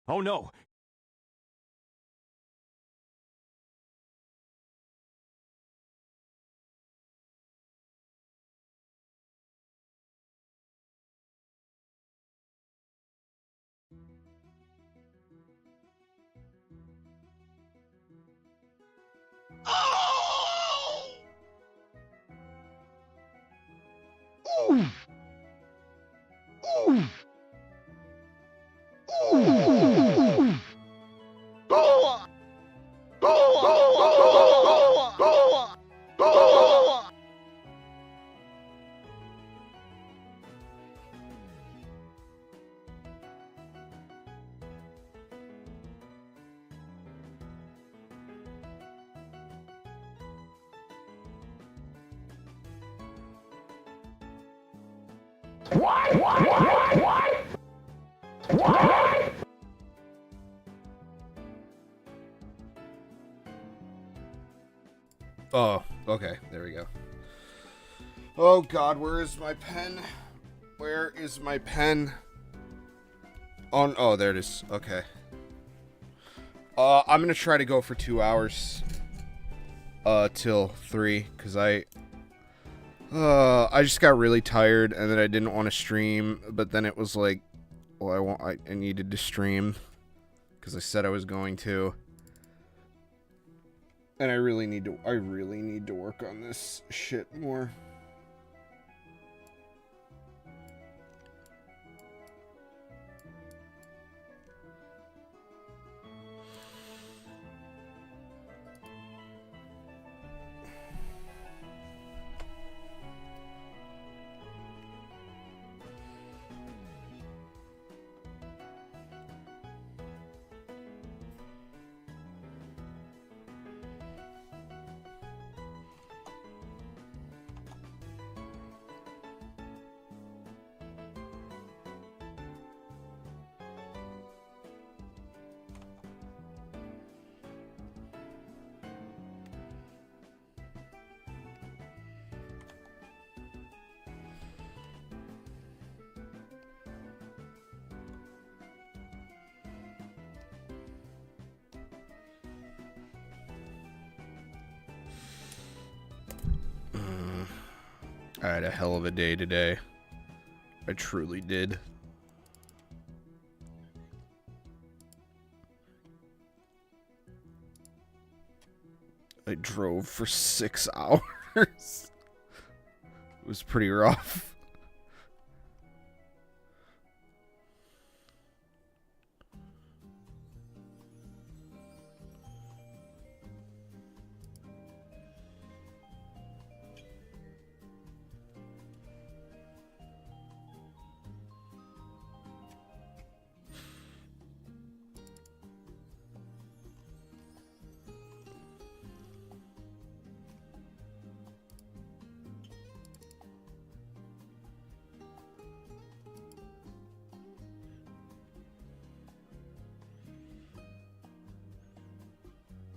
Oh no! Oh, okay. There we go. Oh god, where is my pen? Where is my pen? Oh, there it is. Okay. I'm gonna try to go for 2 hours. Till 3, because I just got really tired, and then I didn't want to stream, but then it was like, well, I needed to stream, because I said I was going to. And I really need to work on this shit more. I had a hell of a day today. I truly did. I drove for 6 hours. It was pretty rough.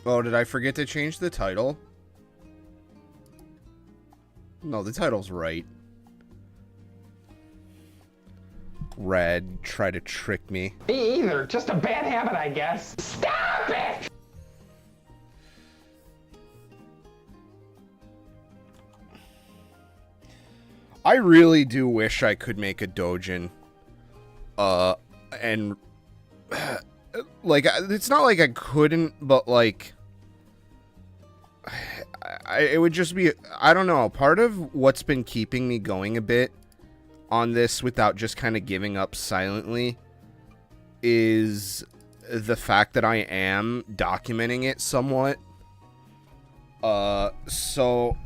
Oh, did I forget to change the title? No, the title's right. Red, try to trick me. Me either. Just a bad habit, I guess. Stop it! I really do wish I could make a Dojin. And... like, it's not like I couldn't, but, like... it would just be... I don't know. Part of what's been keeping me going a bit on this without just kind of giving up silently is the fact that I am documenting it somewhat. So...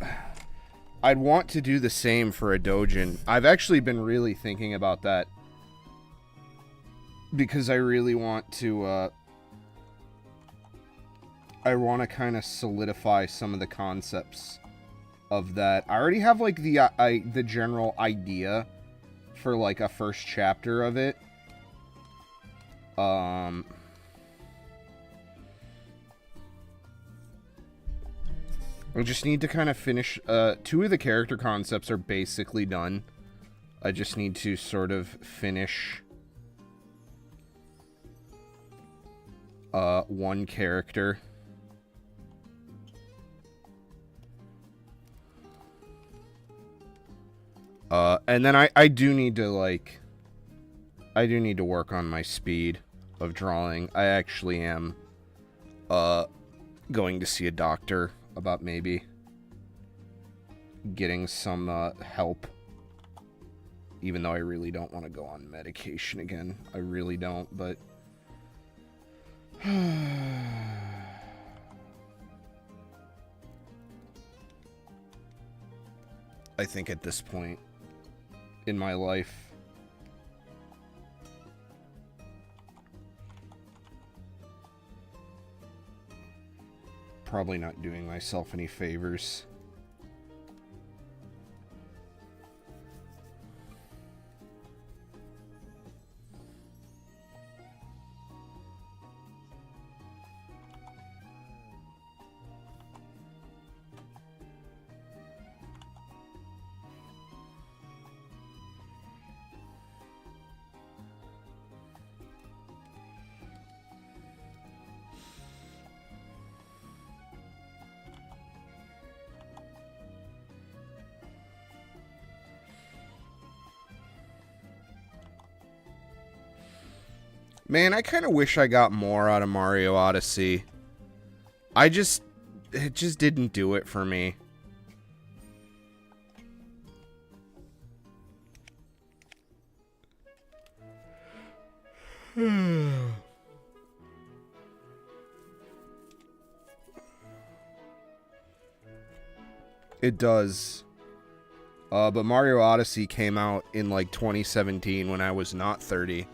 I'd want to do the same for a Dojin. I've actually been really thinking about that. Because I really want to, I want to kind of solidify some of the concepts of that. I already have, like, the general idea for, like, a first chapter of it. I just need to kind of finish, 2 of the character concepts are basically done. I just need to sort of finish one character. And then I do need to, like, I do need to work on my speed of drawing. I actually am, going to see a doctor about maybe getting some, help. Even though I really don't want to go on medication again. I really don't, but... I think at this point in my life, probably not doing myself any favors. Man, I kind of wish I got more out of Mario Odyssey. It just didn't do it for me. It does. But Mario Odyssey came out in like 2017 when I was not 30.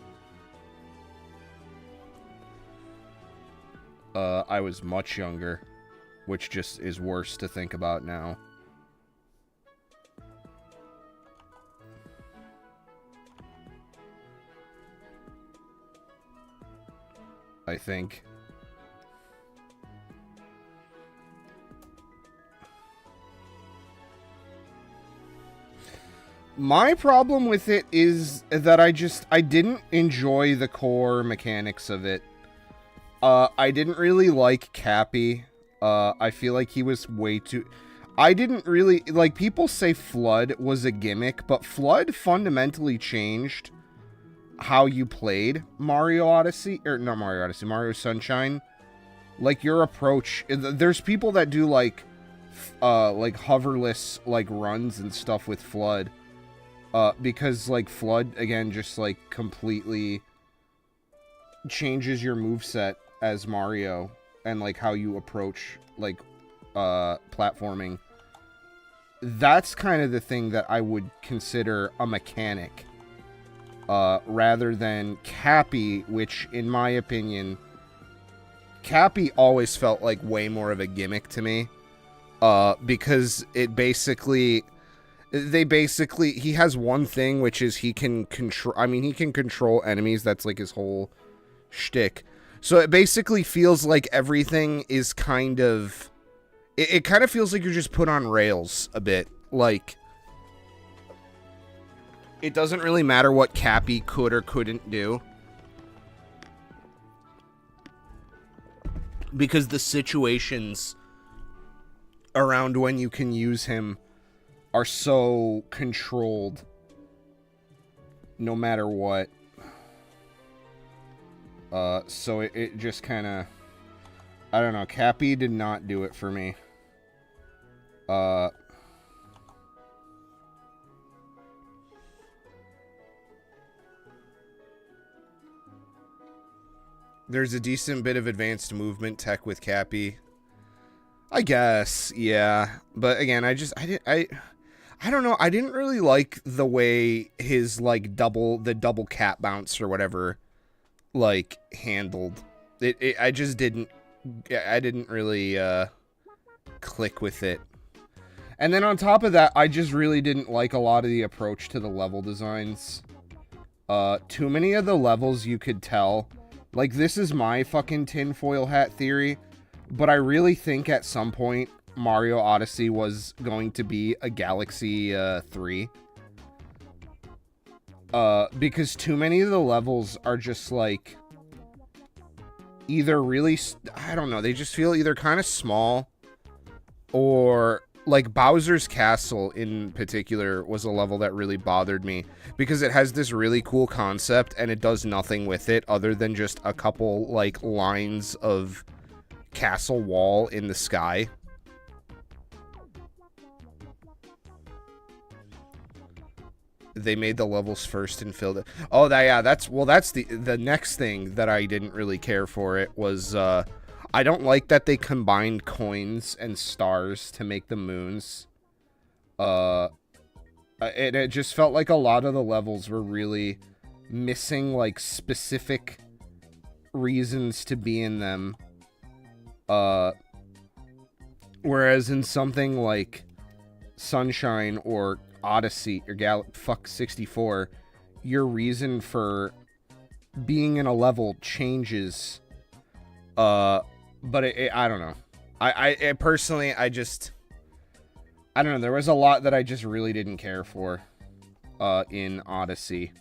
I was much younger, which just is worse to think about now. I think. My problem with it is that I didn't enjoy the core mechanics of it. I didn't really like Cappy. I feel like he was way too... I didn't really... Like, people say Flood was a gimmick, but Flood fundamentally changed how you played Mario Odyssey. Or, not Mario Odyssey, Mario Sunshine. Like, your approach... There's people that do, like hoverless, like, runs and stuff with Flood. Because, like, Flood, again, just, like, completely changes your moveset as Mario and like how you approach like platforming. That's kind of the thing that I would consider a mechanic rather than Cappy, which in my opinion Cappy always felt like way more of a gimmick to me because it basically he has one thing, which is he can control enemies. That's like his whole shtick. So it basically feels like everything is kind of... It kind of feels like you're just put on rails a bit. Like, it doesn't really matter what Cappy could or couldn't do. Because the situations around when you can use him are so controlled no matter what. So it just kind of... I don't know. Cappy did not do it for me. There's a decent bit of advanced movement tech with Cappy. I guess, yeah. But again, I don't know. I didn't really like the way his, like, the double cat bounce or whatever, like, handled. I just didn't... I didn't really, click with it. And then on top of that, I just really didn't like a lot of the approach to the level designs. Too many of the levels you could tell... Like, this is my fucking tinfoil hat theory, but I really think at some point Mario Odyssey was going to be a Galaxy 3. Because too many of the levels are just like... either really, I don't know, they just feel either kind of small, or like Bowser's Castle in particular was a level that really bothered me because it has this really cool concept and it does nothing with it other than just a couple like lines of castle wall in the sky. They made the levels first and filled it. Oh, that's the next thing that I didn't really care for. It was I don't like that they combined coins and stars to make the moons. It just felt like a lot of the levels were really missing like specific reasons to be in them. Whereas in something like Sunshine or Odyssey or 64, your reason for being in a level changes. But I don't know. I personally, I don't know. There was a lot that I just really didn't care for in Odyssey.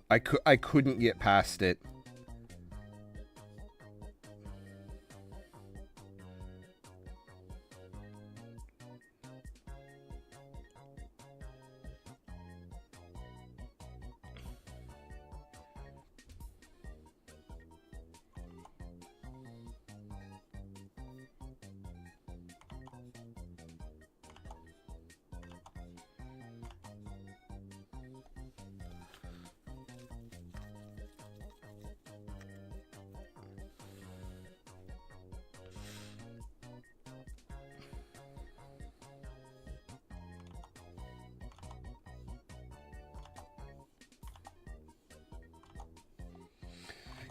I couldn't get past it.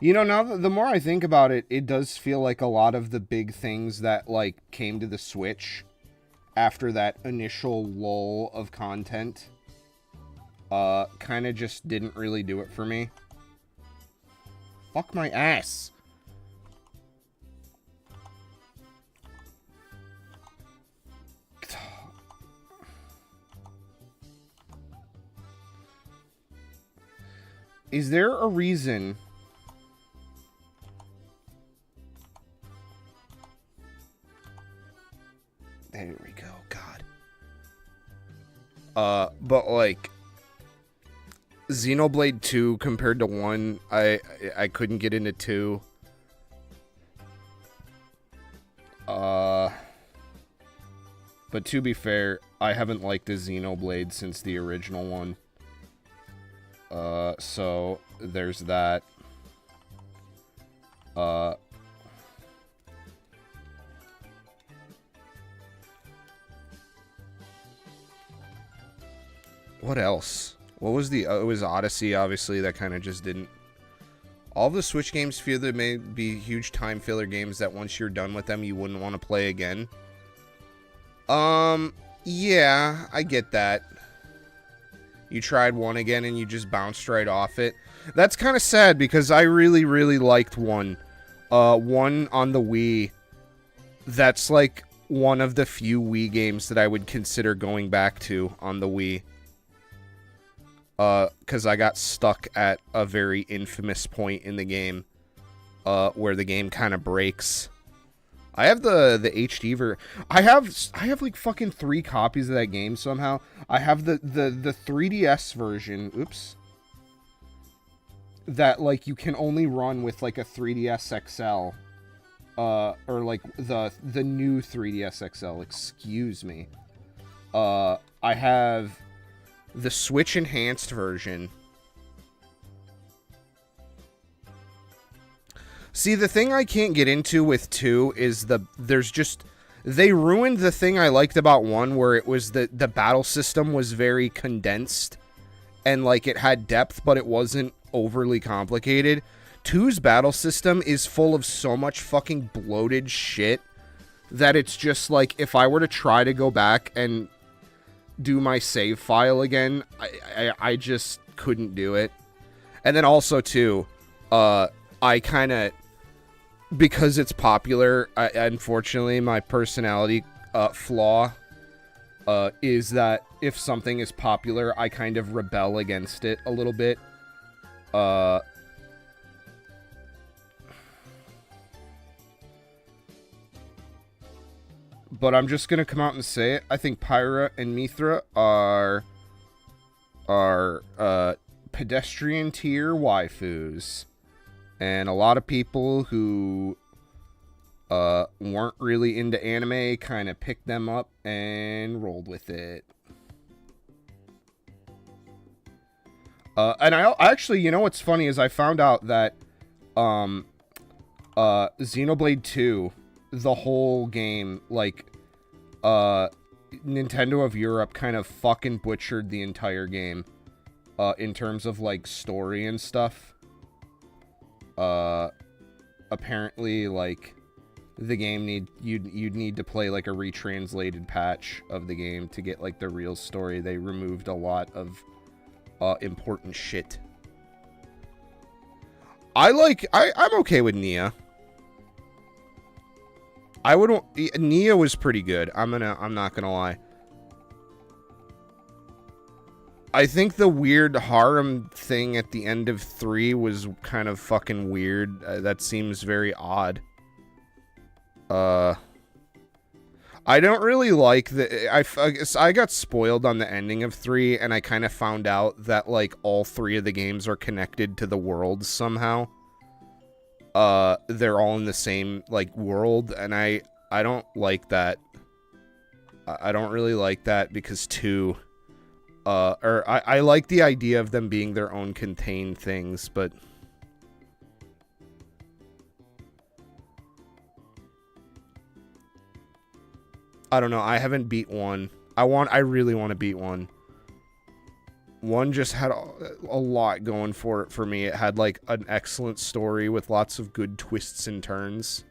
You know, now the more I think about it, it does feel like a lot of the big things that, like, came to the Switch after that initial lull of content, kind of just didn't really do it for me. Fuck my ass. Is there a reason... There we go, God. But like Xenoblade 2 compared to 1, I couldn't get into 2. But to be fair, I haven't liked the Xenoblade since the original one. So there's that. What else? What was the... it was Odyssey, obviously. That kind of just didn't... All the Switch games feel they may be huge time filler games that once you're done with them, you wouldn't want to play again. Yeah, I get that. You tried one again and you just bounced right off it. That's kind of sad because I really, really liked one. One on the Wii. That's like one of the few Wii games that I would consider going back to on the Wii. Because I got stuck at a very infamous point in the game, where the game kind of breaks. I have the HD version. I have like fucking 3 copies of that game somehow. I have the 3DS version. Oops. That like you can only run with like a 3DS XL, or like the new 3DS XL. Excuse me. I have the Switch Enhanced version. See, the thing I can't get into with 2 is they ruined the thing I liked about 1, where it was the battle system was very condensed and like it had depth, but it wasn't overly complicated. 2's battle system is full of so much fucking bloated shit that it's just like, if I were to try to go back and do my save file again, I just couldn't do it. And then also too, I kind of, because it's popular, unfortunately my personality flaw is that if something is popular, I kind of rebel against it a little bit. But I'm just gonna come out and say it. I think Pyra and Mithra are pedestrian tier waifus. And a lot of people who weren't really into anime kind of picked them up and rolled with it. And I actually, you know what's funny is I found out that Xenoblade 2, the whole game, like, Nintendo of Europe kind of fucking butchered the entire game in terms of, like, story and stuff. Apparently, like, the game you'd need to play, like, a retranslated patch of the game to get, like, the real story. They removed a lot of important shit. I'm okay with Nia. Nia was pretty good. I'm not gonna lie. I think the weird harem thing at the end of 3 was kind of fucking weird. That seems very odd. I don't really like I got spoiled on the ending of 3, and I kind of found out that, like, all 3 of the games are connected to the world somehow. They're all in the same, like, world, and I don't like that. I don't really like that because 2... I like the idea of them being their own contained things, but... I don't know, I haven't beat 1. I really want to beat 1. 1 just had a lot going for it for me. It had, like, an excellent story with lots of good twists and turns.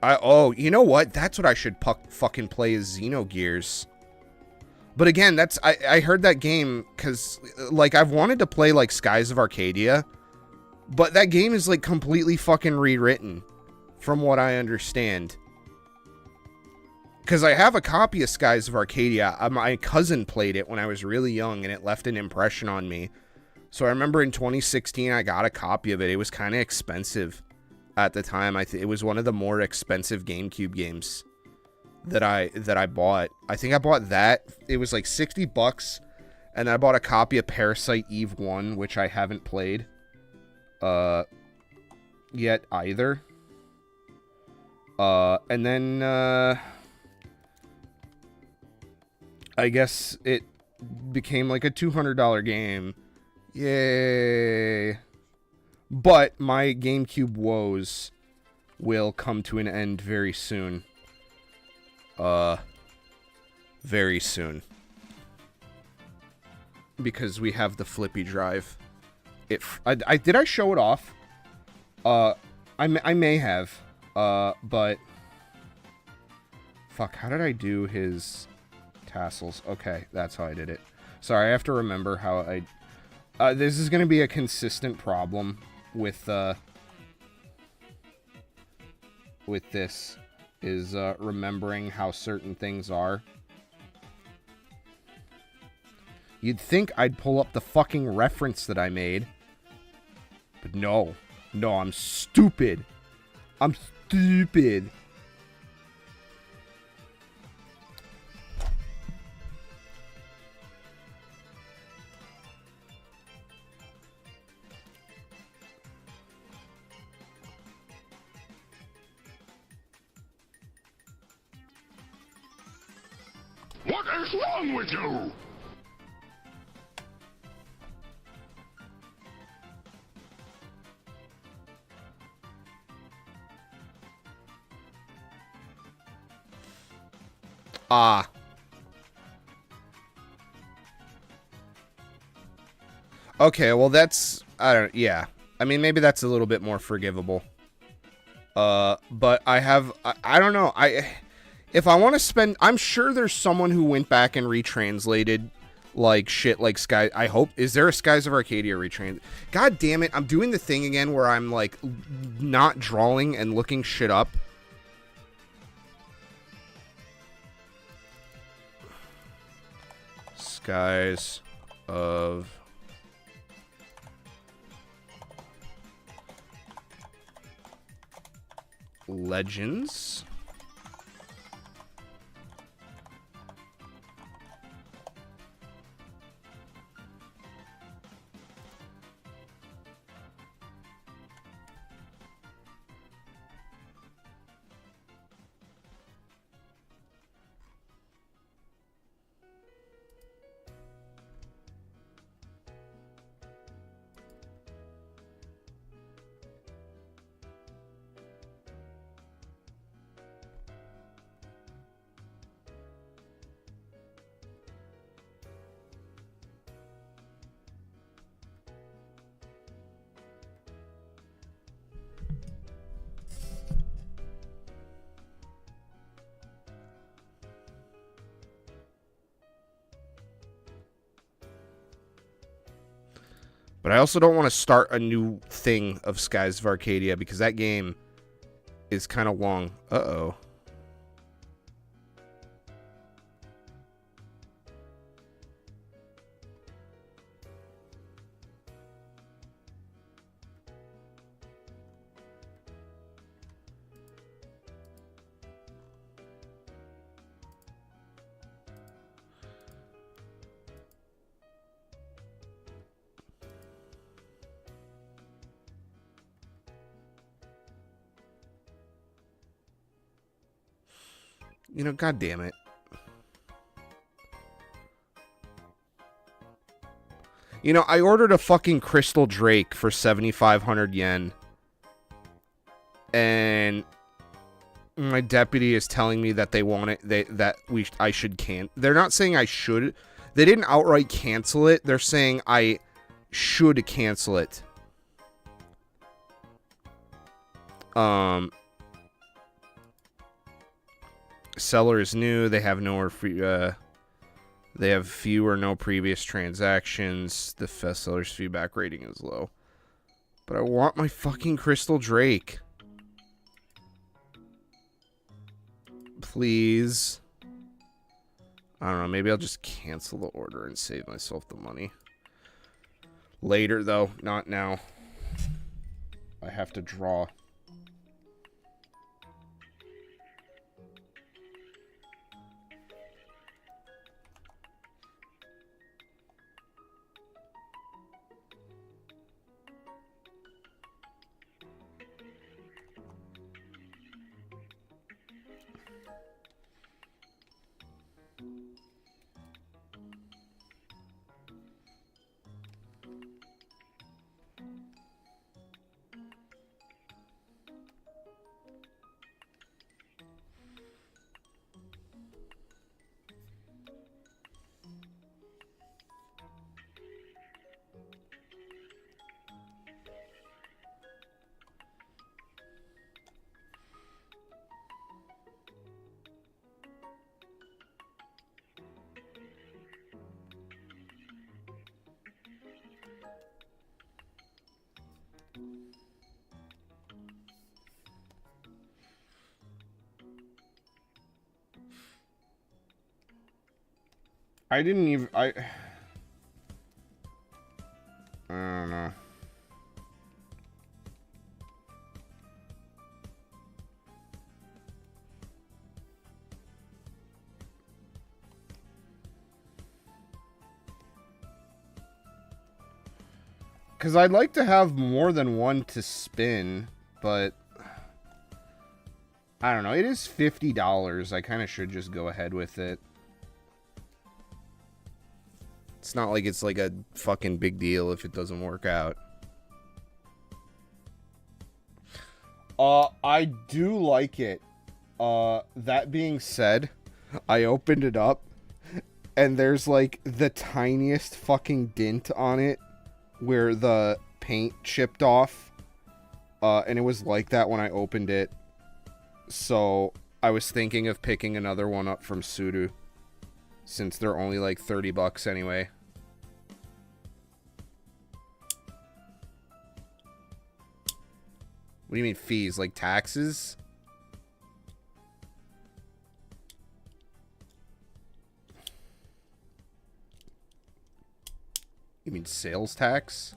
Oh, you know what? That's what I should fucking play is Xenogears. But again, I heard that game because, like, I've wanted to play, like, Skies of Arcadia, but that game is, like, completely fucking rewritten, from what I understand. Because I have a copy of Skies of Arcadia. My cousin played it when I was really young, and it left an impression on me. So I remember in 2016, I got a copy of it. It was kind of expensive at the time. It was one of the more expensive GameCube games that I bought. I think I bought that. It was like $60, and I bought a copy of Parasite Eve 1, which I haven't played yet either. And then I guess it became like a $200 game. Yay. But my GameCube woes will come to an end very soon. Very soon. Because we have the flippy drive. Did I show it off? I may have. But... Fuck, how did I do his tassels? Okay, that's how I did it. Sorry, I have to remember how I... this is going to be a consistent problem with this, is remembering how certain things are. You'd think I'd pull up the fucking reference that I made. But no. No, I'm stupid. I'm stupid. What is wrong with you? Ah. Okay, well that's... yeah. I mean, maybe that's a little bit more forgivable. But I have... I don't know. If I want to spend... I'm sure there's someone who went back and retranslated like shit like Sky. I hope, is there a Skies of Arcadia retrain? God damn it, I'm doing the thing again where I'm like not drawing and looking shit up. Skies of Legends. But I also don't want to start a new thing of Skies of Arcadia because that game is kind of long. Uh-oh. You know, God damn it. You know, I ordered a fucking Crystal Drake for 7,500 yen. And my deputy is telling me that they want it, I should can. They're not saying I should. They didn't outright cancel it. They're saying I should cancel it. Seller is new. They have no free. They have few or no previous transactions. The seller's feedback rating is low. But I want my fucking Crystal Drake. Please. I don't know. Maybe I'll just cancel the order and save myself the money. Later, though. Not now. I have to draw. I didn't even... I don't know. Because I'd like to have more than one to spin, but... I don't know. It is $50. I kind of should just go ahead with it. It's not like it's like a fucking big deal if it doesn't work out. I do like it. That being said, I opened it up and there's like the tiniest fucking dent on it where the paint chipped off. And it was like that when I opened it. So I was thinking of picking another one up from Sudu. since they're only like 30 bucks anyway. What do you mean fees? Like taxes? You mean sales tax?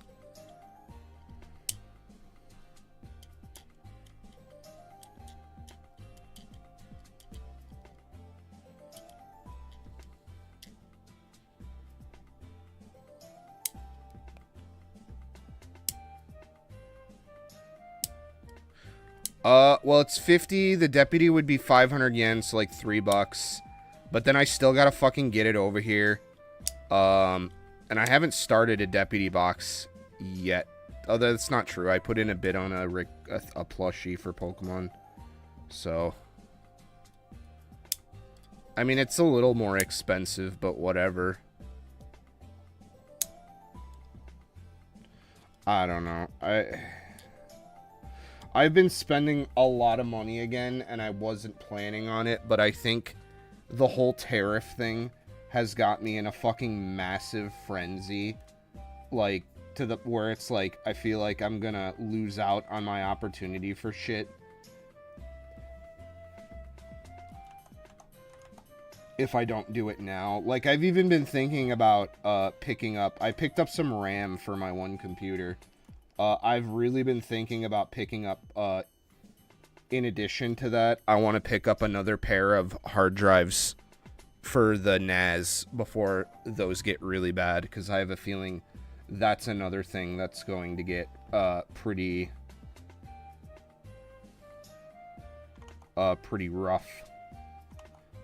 Well, it's 50. The deputy would be 500 yen, so like $3. But then I still gotta fucking get it over here. And I haven't started a deputy box yet. Oh, that's not true. I put in a bid on a plushie for Pokemon. So, I mean, it's a little more expensive, but whatever. I don't know. I've been spending a lot of money again, and I wasn't planning on it, but I think the whole tariff thing has got me in a fucking massive frenzy. Like, to the where it's like, I feel like I'm gonna lose out on my opportunity for shit. If I don't do it now. Like, I've even been thinking about picking up... I picked up some RAM for my one computer. I've really been thinking about picking up, in addition to that, I want to pick up another pair of hard drives for the NAS before those get really bad, because I have a feeling that's another thing that's going to get, pretty rough.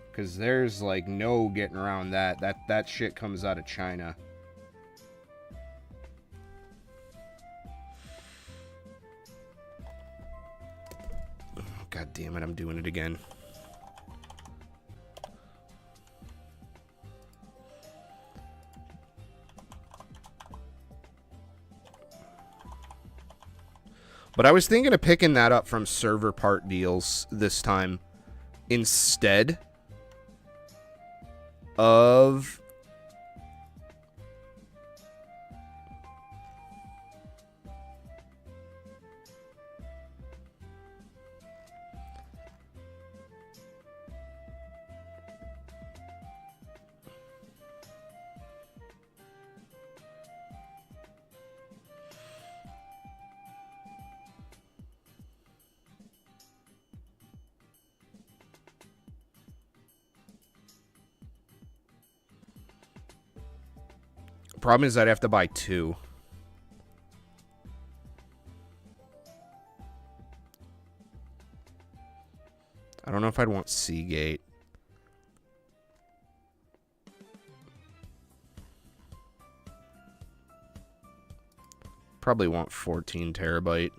Because there's, like, no getting around that. That shit comes out of China. God damn it, I'm doing it again. But I was thinking of picking that up from server part deals this time instead of... Problem is I'd have to buy 2. I don't know if I'd want Seagate. Probably want 14 terabyte.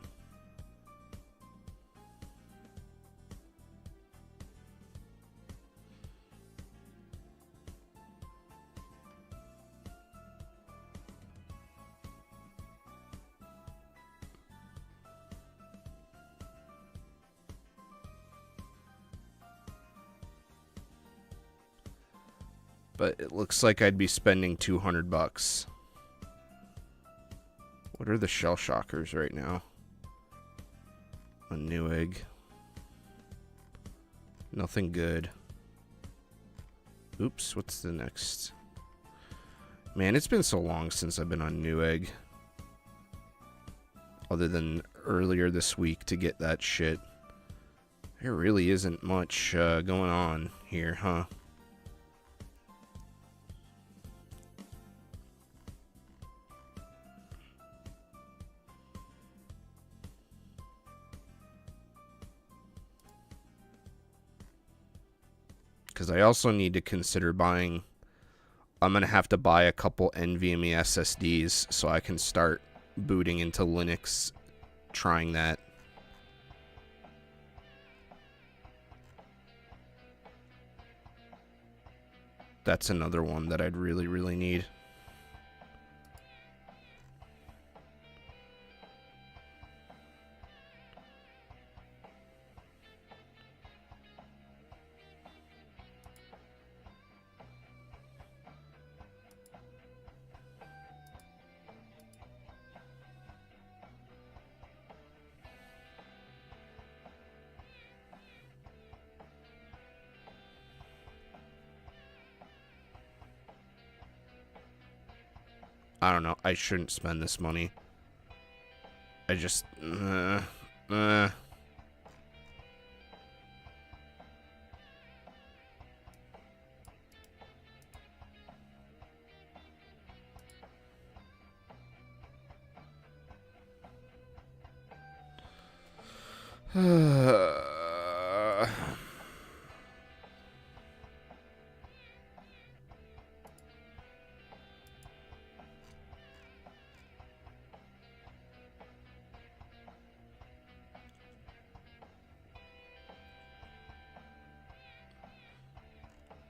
But it looks like I'd be spending 200 bucks. What are the shell shockers right now? A Newegg. Nothing good. Oops, what's the next? Man, it's been so long since I've been on Newegg. Other than earlier this week to get that shit. There really isn't much going on here, huh? Because I also need to consider buying... I'm going to have to buy a couple NVMe SSDs so I can start booting into Linux, trying that. That's another one that I'd really, really need. I don't know. I shouldn't spend this money. I just...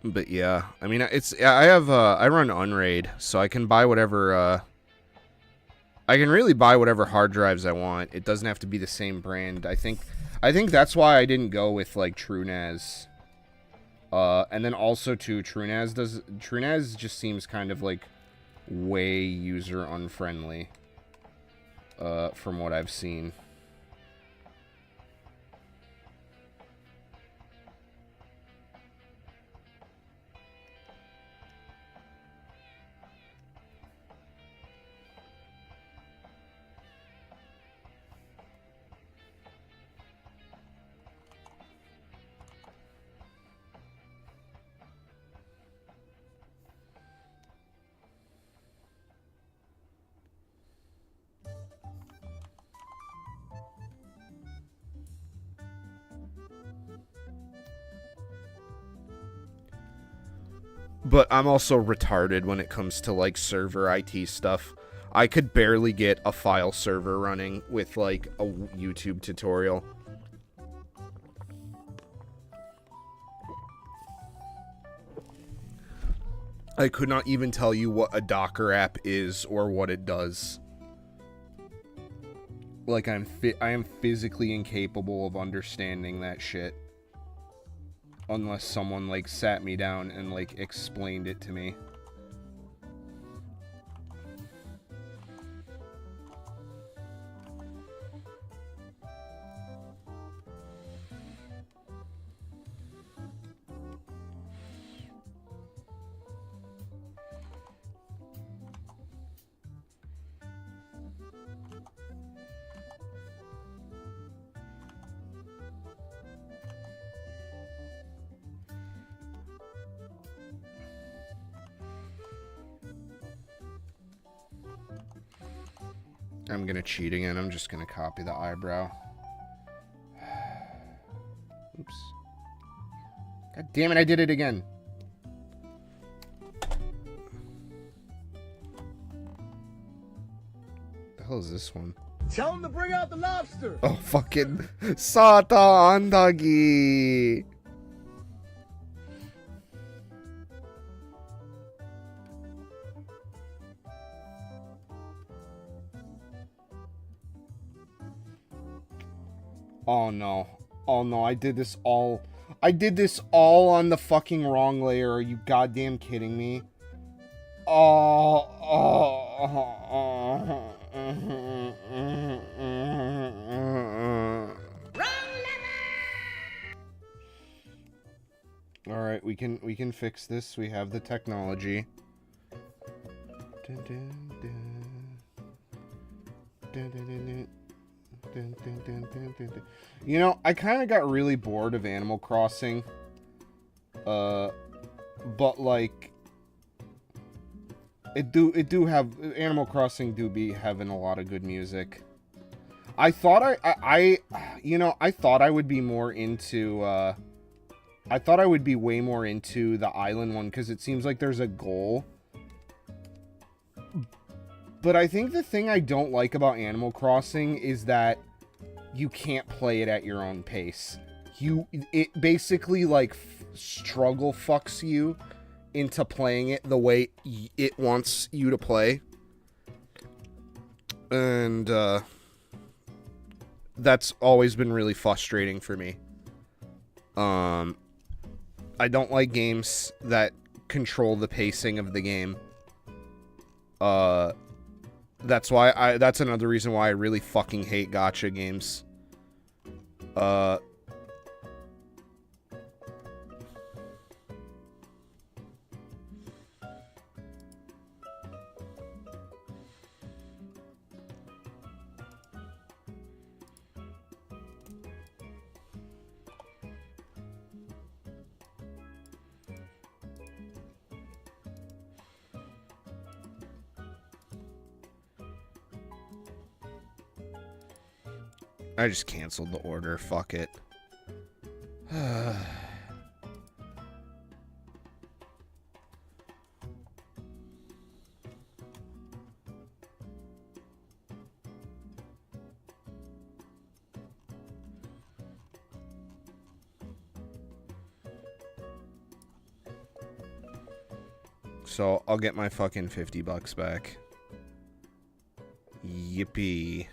But yeah, I mean, I run Unraid, so I can buy whatever, I can really buy whatever hard drives I want. It doesn't have to be the same brand. I think that's why I didn't go with, like, TrueNAS. And then also, too, TrueNAS just seems kind of, like, way user unfriendly, from what I've seen. But I'm also retarded when it comes to, like, server IT stuff. I could barely get a file server running with, like, a YouTube tutorial. I could not even tell you what a Docker app is or what it does. Like, I am physically incapable of understanding that shit. Unless someone, like, sat me down and, like, explained it to me. I'm gonna cheat again. I'm just gonna copy the eyebrow. Oops. God damn it, I did it again. The hell is this one? Tell him to bring out the lobster. Oh, fucking Sata Andagi. Oh no. Oh no, I did this all on the fucking wrong layer. Are you goddamn kidding me? Alright, we can fix this. We have the technology. You know, I kind of got really bored of Animal Crossing. But like Animal Crossing do be having a lot of good music. I thought I thought I would be more into I thought I would be way more into the island one because it seems like there's a goal. But I think the thing I don't like about Animal Crossing is that you can't play it at your own pace. It basically, like, struggle fucks you into playing it the way it wants you to play. And, that's always been really frustrating for me. I don't like games that control the pacing of the game. That's another reason why I really fucking hate gacha games. I just canceled the order. Fuck it. So I'll get my fucking $50 back. Yippee.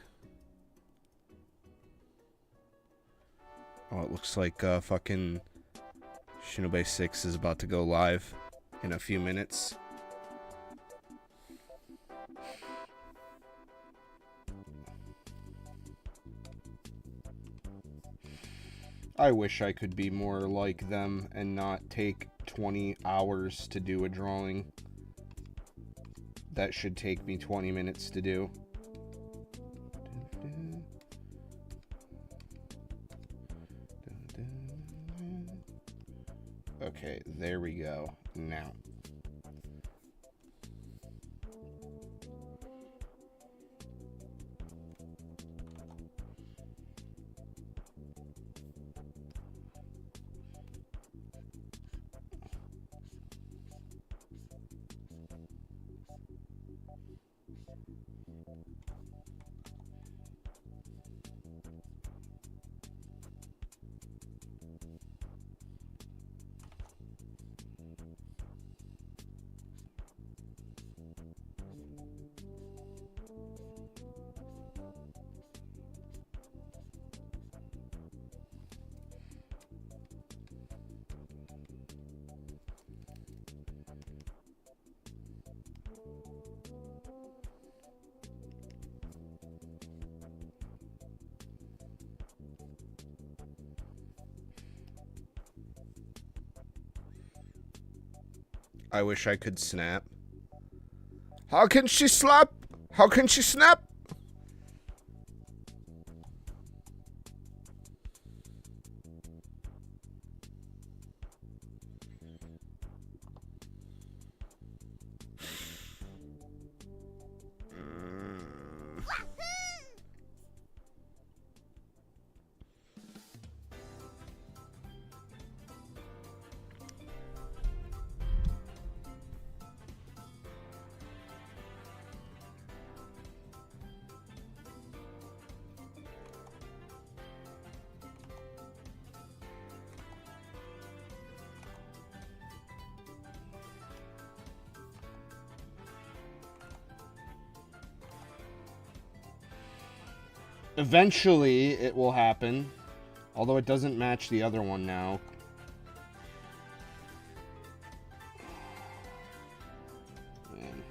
Oh, it looks like fucking Shinobi 6 is about to go live in a few minutes. I wish I could be more like them and not take 20 hours to do a drawing. That should take me 20 minutes to do. Okay, there we go. Now. I wish I could snap. How can she slap? How can she snap? Eventually, it will happen. Although it doesn't match the other one now. Man.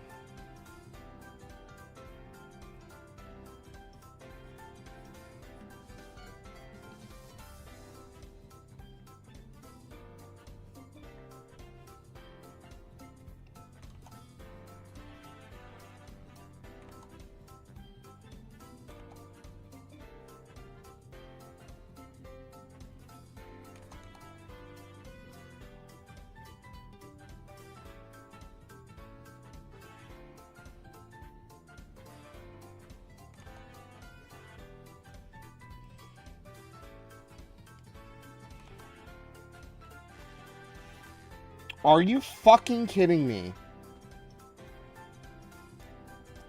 Are you fucking kidding me?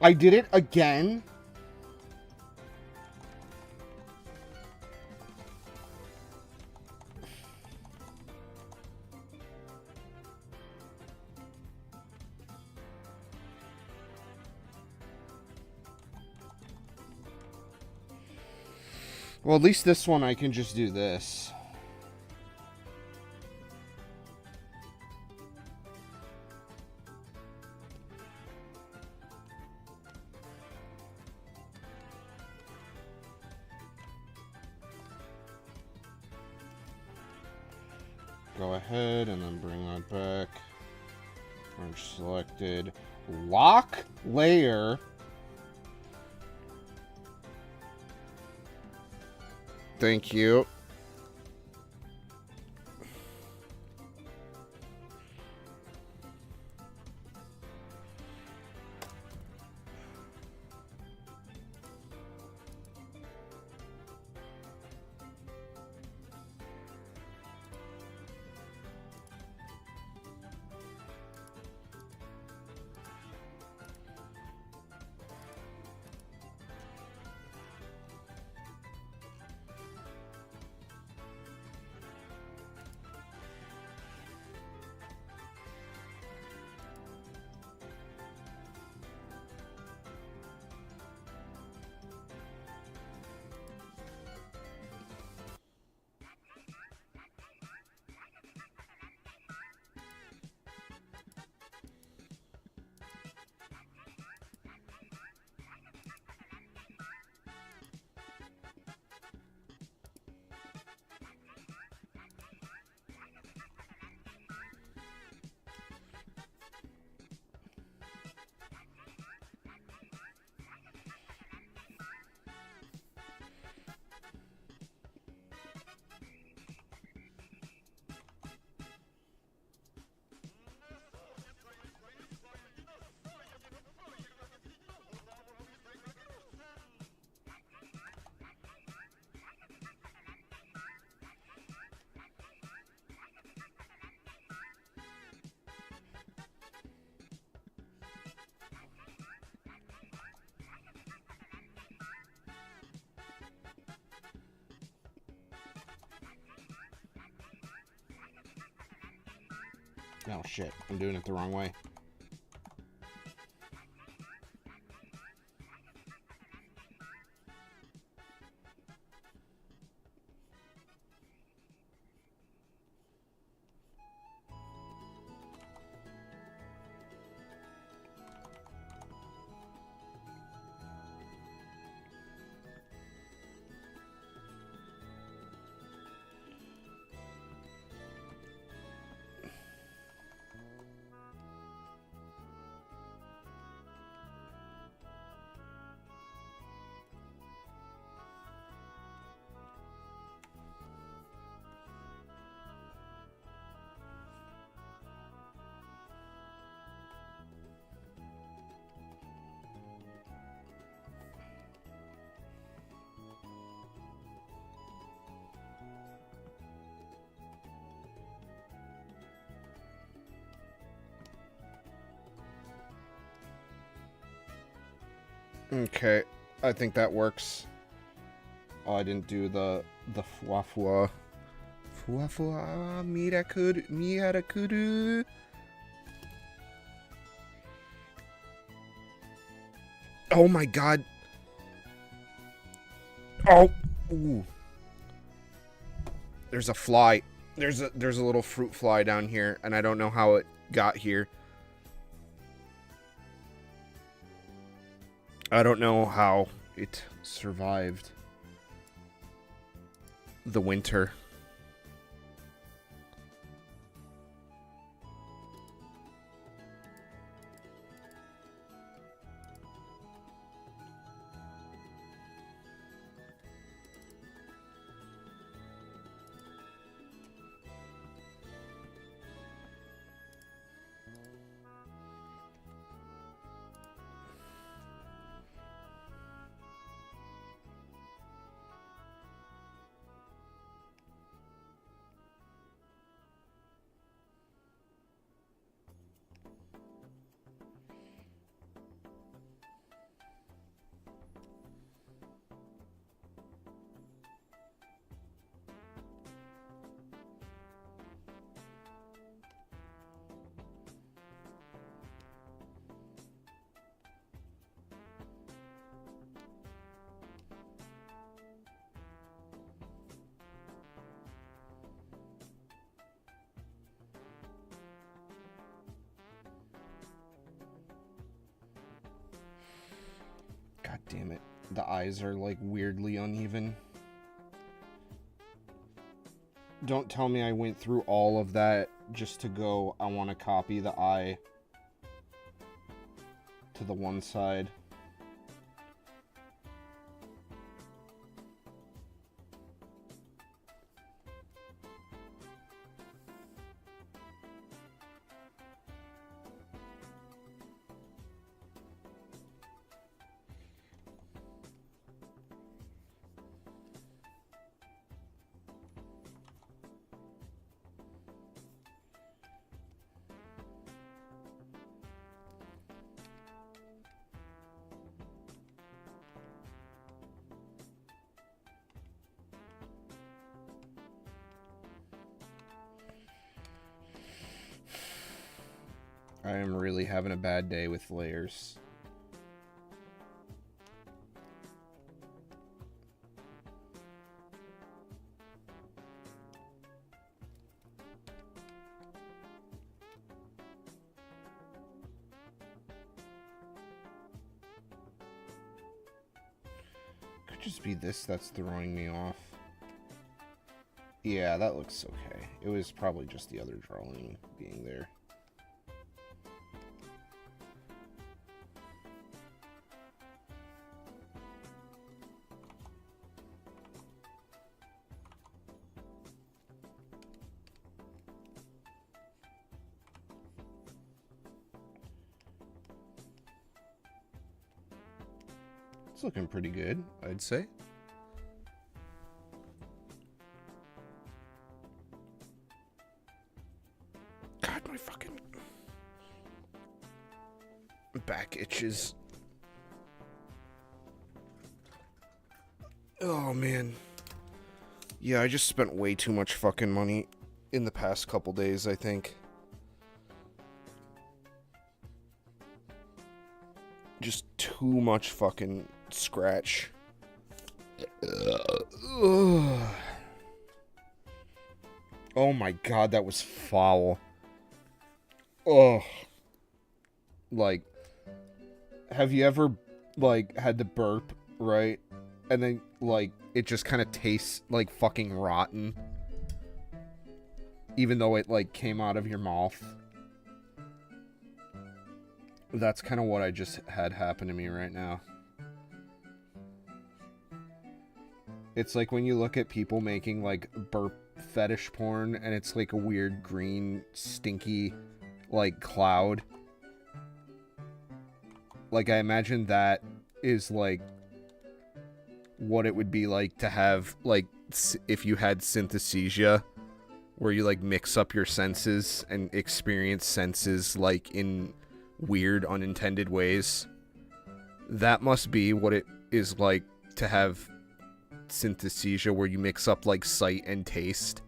I did it again? Well, at least this one I can just do this. Go ahead and then bring that back. Orange selected. Lock layer. Thank you. Oh shit, I'm doing it the wrong way. Okay, I think that works. Oh, I didn't do the fuwa. Fuwa mirakuru. Oh my god. Oh. Ooh. There's a fly. There's a little fruit fly down here, and I don't know how it got here. I don't know how it survived the winter. God damn it. The eyes are like weirdly uneven. Don't tell me I went through all of that just to go, I want to copy the eye to the one side. I am really having a bad day with layers. Could just be this that's throwing me off. Yeah, that looks okay. It was probably just the other drawing being there. It's looking pretty good, I'd say. God, my fucking back itches. Oh, man. Yeah, I just spent way too much fucking money in the past couple days, I think. Just too much fucking scratch. Oh my god, that was foul. Oh. Like, have you ever, like, had to burp, right? And then, like, it just kind of tastes like fucking rotten. Even though it, like, came out of your mouth. That's kind of what I just had happen to me right now. It's like when you look at people making, like, burp fetish porn, and it's like a weird green, stinky, like, cloud. Like, I imagine that is, like, what it would be like to have, like, if you had synesthesia, where you, like, mix up your senses and experience senses, like, in weird, unintended ways. That must be what it is like to have synesthesia, where you mix up, like, sight and taste.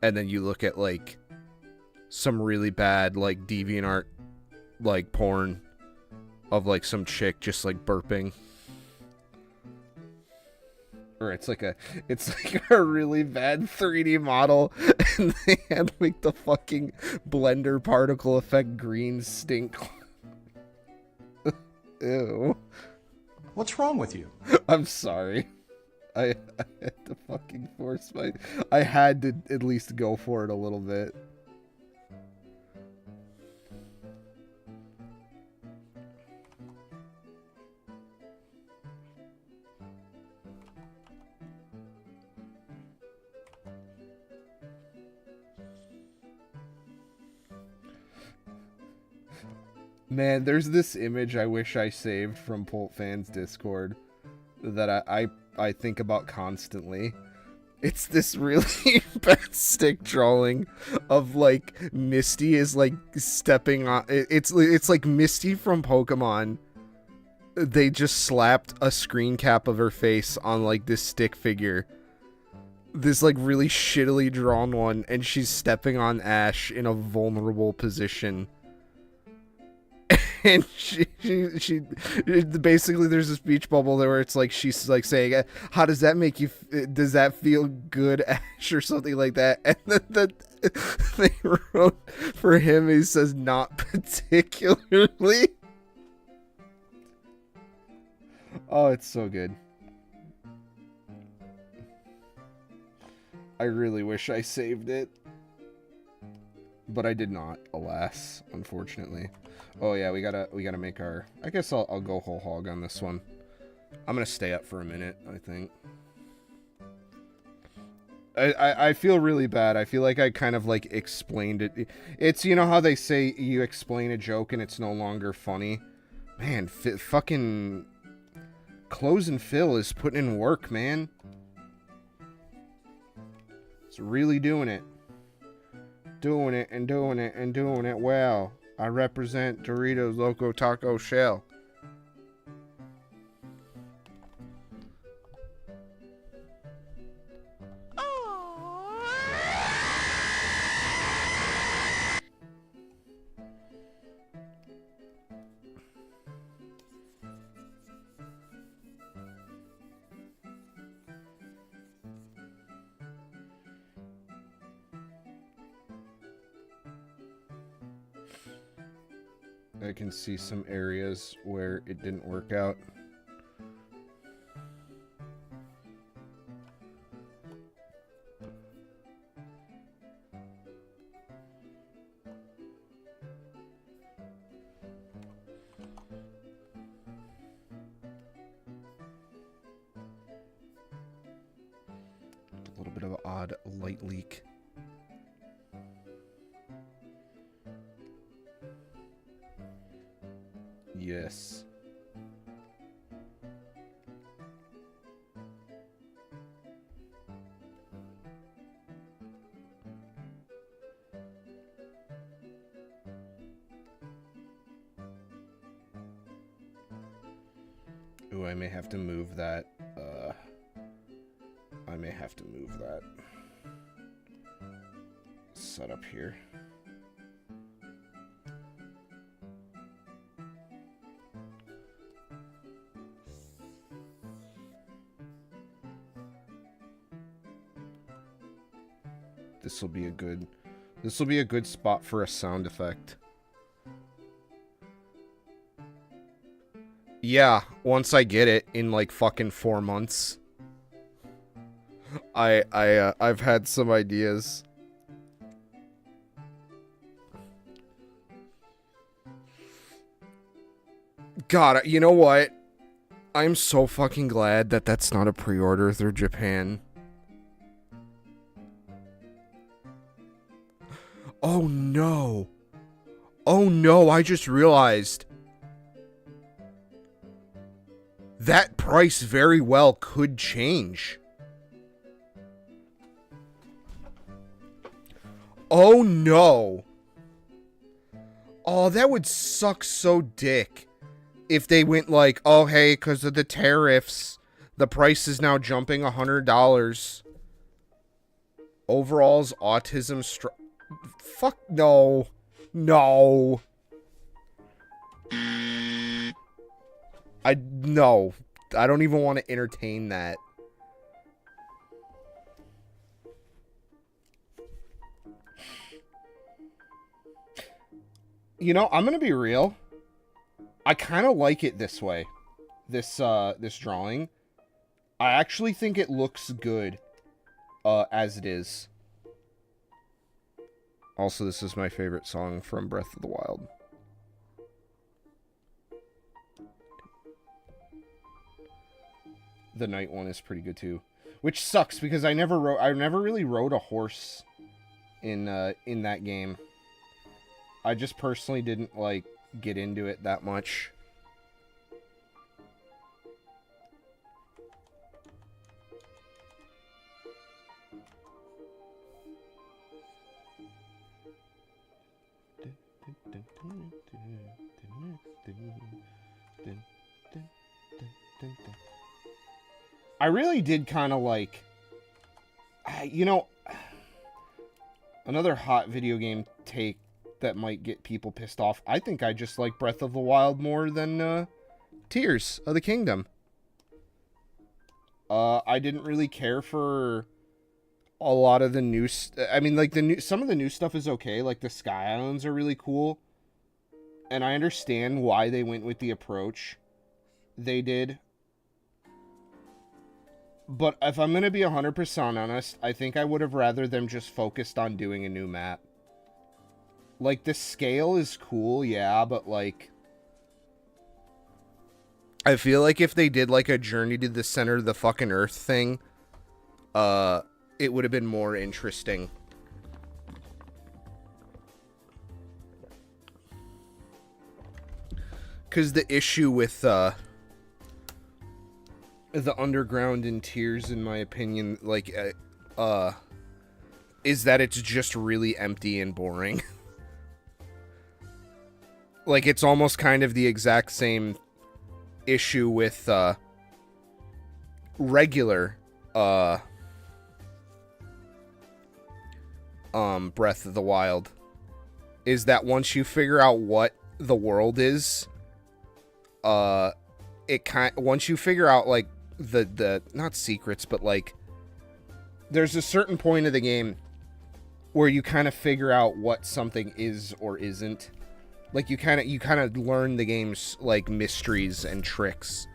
And then you look at, like, some really bad, like, DeviantArt, like, porn of, like, some chick just, like, burping. Or it's like a really bad 3D model, and they had, like, the fucking Blender particle effect green stink. Ew. What's wrong with you? I'm sorry. I had to fucking force my... I had to at least go for it a little bit. Man, there's this image I wish I saved from Pult Fans Discord that I think about constantly. It's this really bad stick drawing of, like, Misty is, like, stepping on... It's like Misty from Pokemon. They just slapped a screen cap of her face on, like, this stick figure. This, like, really shittily drawn one, and she's stepping on Ash in a vulnerable position. And she basically, there's a speech bubble there where it's like, she's like saying, how does that make you, does that feel good, Ash, or something like that. And then they wrote for him, he says, not particularly. Oh, it's so good. I really wish I saved it, but I did not, alas, unfortunately. Oh yeah, we gotta make our... I guess I'll go whole hog on this one. I'm gonna stay up for a minute, I think. I feel really bad. I feel like I kind of, like, explained it. It's, you know how they say you explain a joke and it's no longer funny? Man, fucking... Close and Phil is putting in work, man. It's really doing it. Doing it and doing it and doing it well. I represent Doritos Loco Taco Shell. I can see some areas where it didn't work out. A little bit of an odd light leak. Yes. Ooh, I may have to move that. I may have to move that setup here. This will be a good spot for a sound effect. Yeah, once I get it in like fucking 4 months. I've had some ideas. God, you know what? I'm so fucking glad that that's not a pre-order through Japan. Oh no. Oh no, I just realized. That price very well could change. Oh no. Oh, that would suck so dick. If they went like, oh hey, because of the tariffs, the price is now jumping $100. Overall's autism fuck no. No. No. I don't even want to entertain that. You know, I'm going to be real. I kind of like it this way. This drawing. I actually think it looks good as it is. Also, this is my favorite song from Breath of the Wild. The night one is pretty good too. Which sucks because I never really rode a horse in that game. I just personally didn't like get into it that much. I really did kind of like, you know, another hot video game take that might get people pissed off. I think I just like Breath of the Wild more than Tears of the Kingdom. I didn't really care for a lot of the new I mean, like some of the new stuff is okay. Like the Sky Islands are really cool. And I understand why they went with the approach they did. But if I'm going to be 100% honest, I think I would have rather them just focused on doing a new map. Like, the scale is cool, yeah, but, like, I feel like if they did, like, a Journey to the Center of the fucking Earth thing, it would have been more interesting. Because the issue with, the underground in Tears, in my opinion, like, is that it's just really empty and boring. Like, it's almost kind of the exact same issue with, regular, Breath of the Wild. Is that once you figure out what the world is, once you figure out, like, the not secrets, but, like, there's a certain point of the game where you kind of figure out what something is or isn't. Like, you kind of learn the game's, like, mysteries and tricks.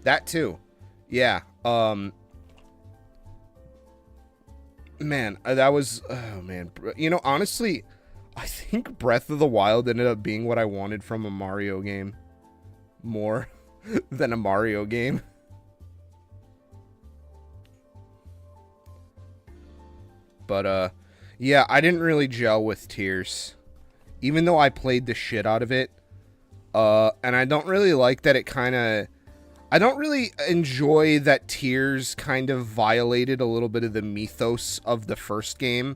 That too. Yeah. Man, that was, oh man. You know, honestly, I think Breath of the Wild ended up being what I wanted from a Mario game. More than a Mario game. But, yeah, I didn't really gel with Tears. Even though I played the shit out of it. And I don't really like that it kind of... I don't really enjoy that Tears kind of violated a little bit of the mythos of the first game.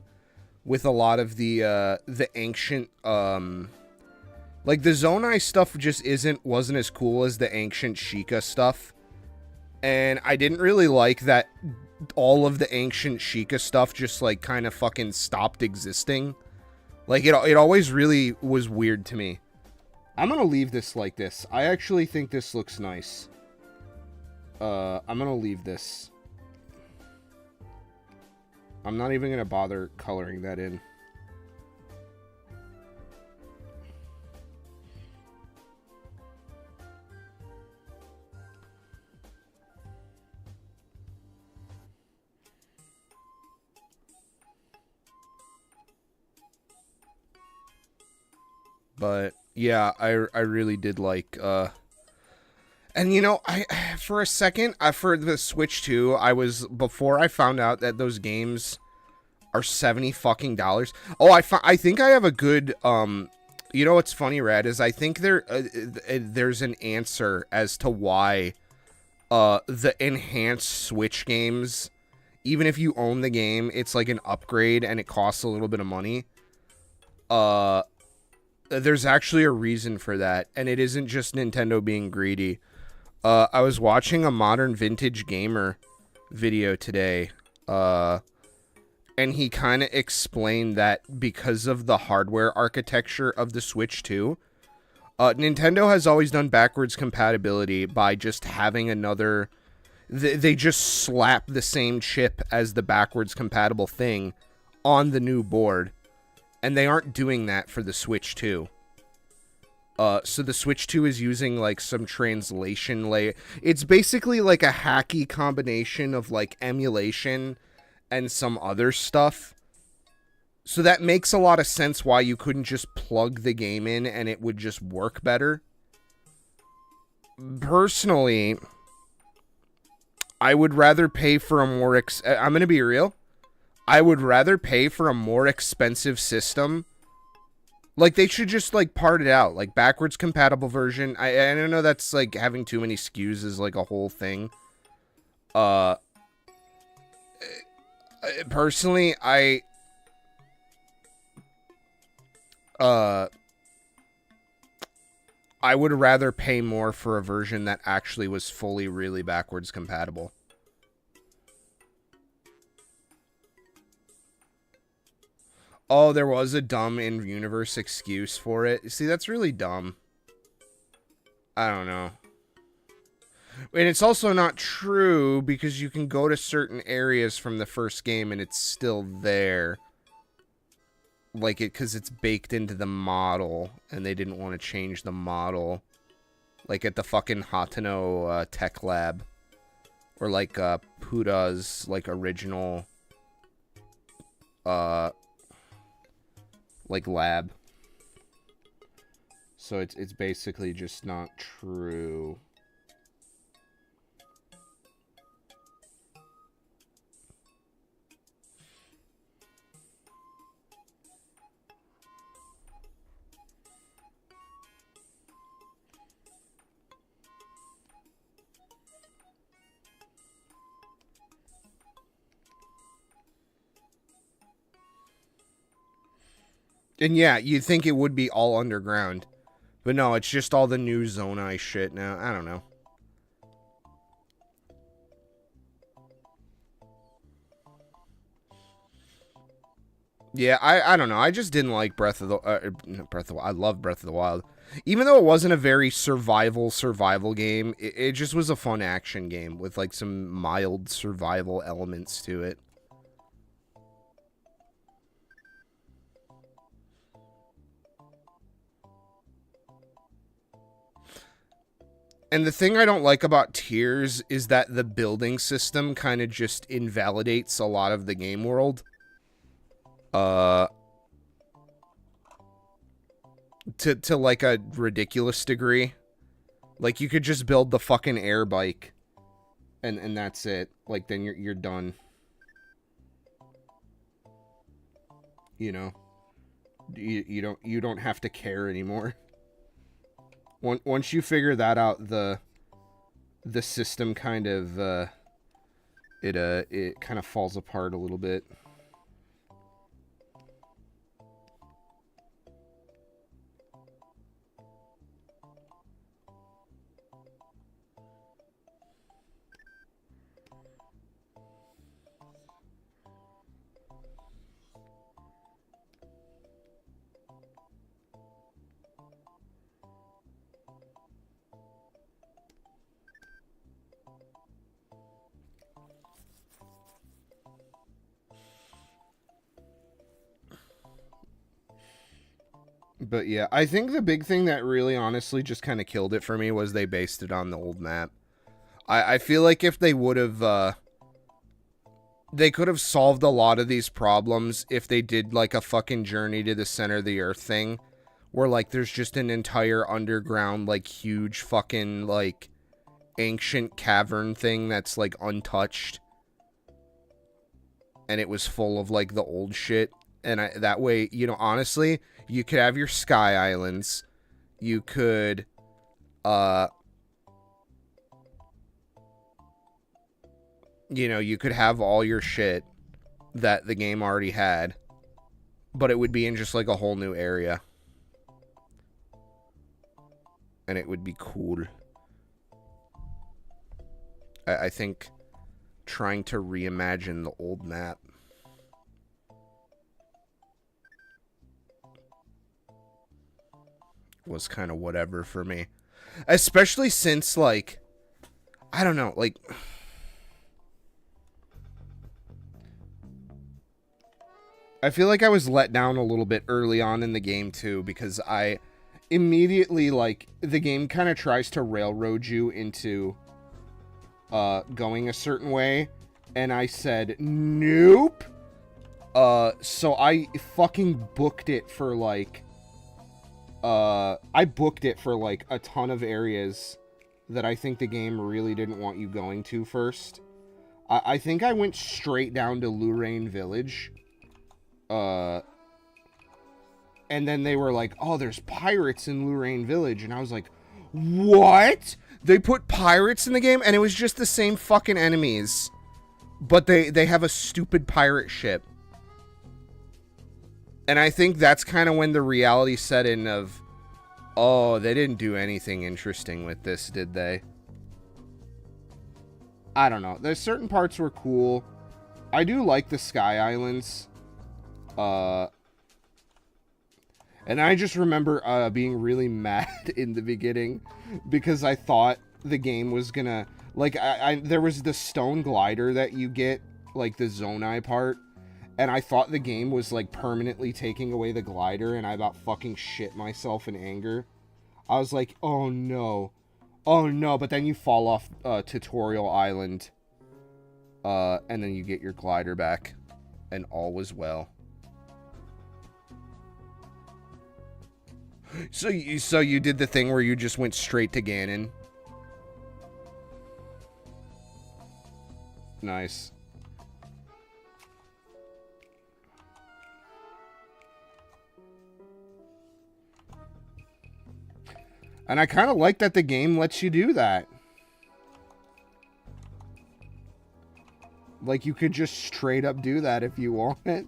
With a lot of the ancient... like, the Zonai stuff just wasn't as cool as the ancient Sheikah stuff. And I didn't really like that... all of the ancient Sheikah stuff just, like, kind of fucking stopped existing. Like, it always really was weird to me. I'm gonna leave this like this. I actually think this looks nice. I'm gonna leave this. I'm not even gonna bother coloring that in. But yeah, I really did like and you know, I for a second, for the Switch 2, before I found out that those games are $70 fucking dollars. Oh, I think I have a good you know what's funny, Rad, is I think there's an answer as to why the enhanced Switch games, even if you own the game, it's like an upgrade and it costs a little bit of money. There's actually a reason for that, and it isn't just Nintendo being greedy. I was watching a Modern Vintage Gamer video today, and he kind of explained that because of the hardware architecture of the Switch 2, Nintendo has always done backwards compatibility by just having another... They just slap the same chip as the backwards compatible thing on the new board. And they aren't doing that for the Switch 2. So the Switch 2 is using, like, some translation layer. It's basically, like, a hacky combination of, like, emulation and some other stuff. So that makes a lot of sense why you couldn't just plug the game in and it would just work better. Personally, I would rather pay for a more... I'm going to be real. I would rather pay for a more expensive system. Like, they should just, like, part it out. Like, backwards compatible version. I don't know, that's, like, having too many SKUs is, like, a whole thing. Personally, I would rather pay more for a version that actually was fully, really backwards compatible. Oh, there was a dumb in-universe excuse for it. See, that's really dumb. I don't know. And it's also not true, because you can go to certain areas from the first game and it's still there. Like, because it's baked into the model, and they didn't want to change the model. Like at the fucking Hatano Tech Lab. Or like Puda's, like, original... like lab. So it's basically just not true. And yeah, you'd think it would be all underground. But no, it's just all the new Zonai shit now. I don't know. Yeah, I don't know. I just didn't like Breath of the... I love Breath of the Wild. Even though it wasn't a very survival game, it just was a fun action game with, like, some mild survival elements to it. And the thing I don't like about Tears is that the building system kind of just invalidates a lot of the game world. To like a ridiculous degree. Like, you could just build the fucking air bike. And that's it. Like, then you're done. You know? You don't have to care anymore. Once you figure that out, the system kind of it kind of falls apart a little bit. But yeah, I think the big thing that really honestly just kind of killed it for me was they based it on the old map. I feel like if they would have, they could have solved a lot of these problems if they did like a fucking Journey to the Center of the Earth thing, where like there's just an entire underground, like huge fucking like ancient cavern thing that's like untouched. And it was full of like the old shit. And that way, you know, honestly, you could have your Sky Islands. You could, you know, you could have all your shit that the game already had. But it would be in just like a whole new area. And it would be cool. I think trying to reimagine the old map was kind of whatever for me. Especially since, like, I don't know, like, I feel like I was let down a little bit early on in the game, too, because I immediately, like, the game kind of tries to railroad you into going a certain way, and I said, nope. So I fucking booked it for, like, I booked it for, like, a ton of areas that I think the game really didn't want you going to first. I think I went straight down to Lorraine Village. And then they were like, oh, there's pirates in Lorraine Village. And I was like, what? They put pirates in the game? And it was just the same fucking enemies. But they have a stupid pirate ship. And I think that's kind of when the reality set in of, oh, they didn't do anything interesting with this, did they? I don't know. There's certain parts were cool. I do like the Sky Islands. And I just remember being really mad in the beginning because I thought the game was gonna, like, there was the stone glider that you get, like the Zonai part. And I thought the game was, like, permanently taking away the glider, and I about fucking shit myself in anger. I was like, oh no. Oh no, but then you fall off Tutorial Island. And then you get your glider back. And all was well. So you did the thing where you just went straight to Ganon? Nice. And I kind of like that the game lets you do that. Like, you could just straight up do that if you want it.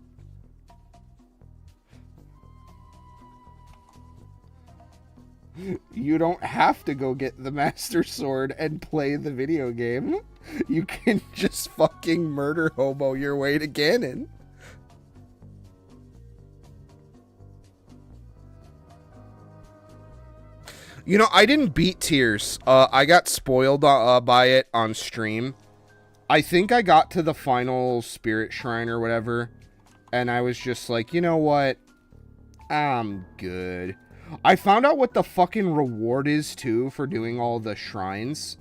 You don't have to go get the Master Sword and play the video game. You can just fucking murder hobo your way to Ganon. You know, I didn't beat Tears. I got spoiled by it on stream. I think I got to the final Spirit Shrine or whatever, and I was just like, you know what? I'm good. I found out what the fucking reward is, too, for doing all the shrines.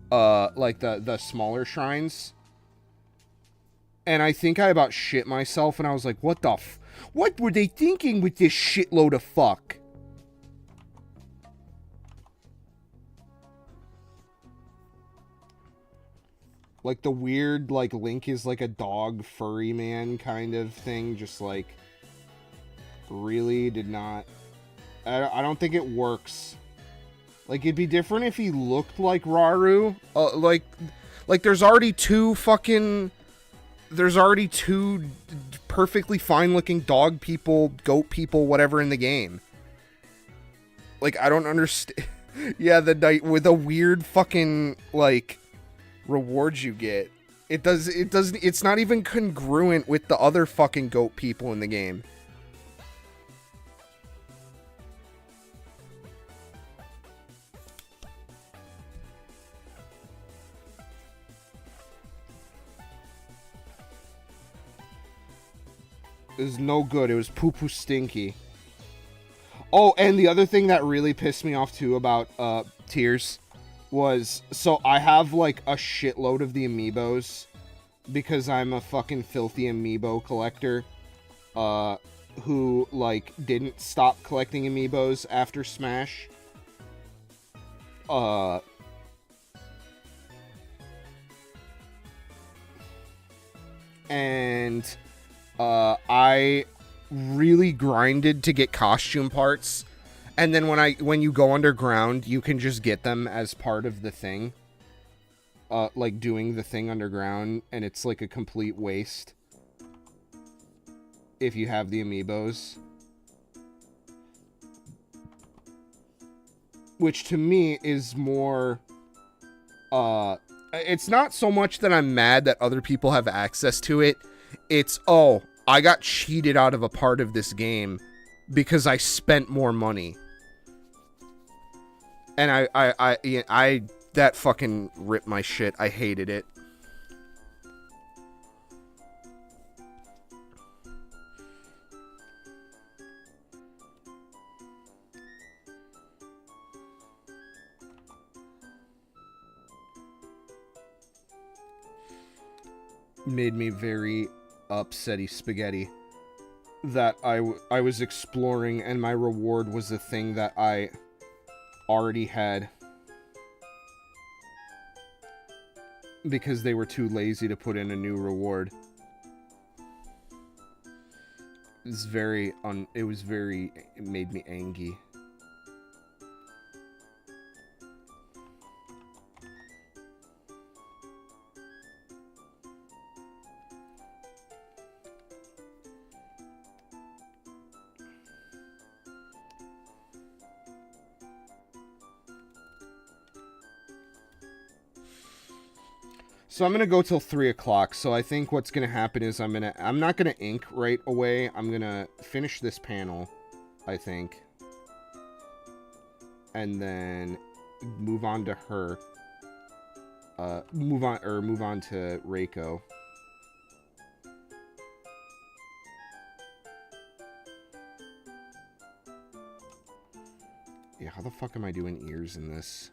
Like, the smaller shrines. And I think I about shit myself, and I was like, what the what were they thinking with this shitload of fuck? Like, the weird, like, Link is like a dog furry man kind of thing. Just, like, really did not... I don't think it works. Like, it'd be different if he looked like Raru. Like, there's already two fucking... There's already two perfectly fine-looking dog people, goat people, whatever in the game. Like, I don't understand... Yeah, the night with a weird fucking, like... rewards you get. It's not even congruent with the other fucking goat people in the game. It was no good. It was poo-poo stinky. Oh, and the other thing that really pissed me off too about Tears was, so I have like a shitload of the amiibos because I'm a fucking filthy amiibo collector who like didn't stop collecting amiibos after Smash. And I really grinded to get costume parts, and then when you go underground, you can just get them as part of the thing, like doing the thing underground, and it's like a complete waste if you have the amiibos, which to me is more it's not so much that I'm mad that other people have access to it. It's, oh, I got cheated out of a part of this game because I spent more money. And I that fucking ripped my shit. I hated it. Made me very upsetty spaghetti that I was exploring and my reward was a thing that I already had because they were too lazy to put in a new reward. It made me angry. So I'm gonna go till 3 o'clock. So I think what's gonna happen is I'm not gonna ink right away. I'm gonna finish this panel, I think, and then move on to her. Move on to Reiko. Yeah, how the fuck am I doing ears in this?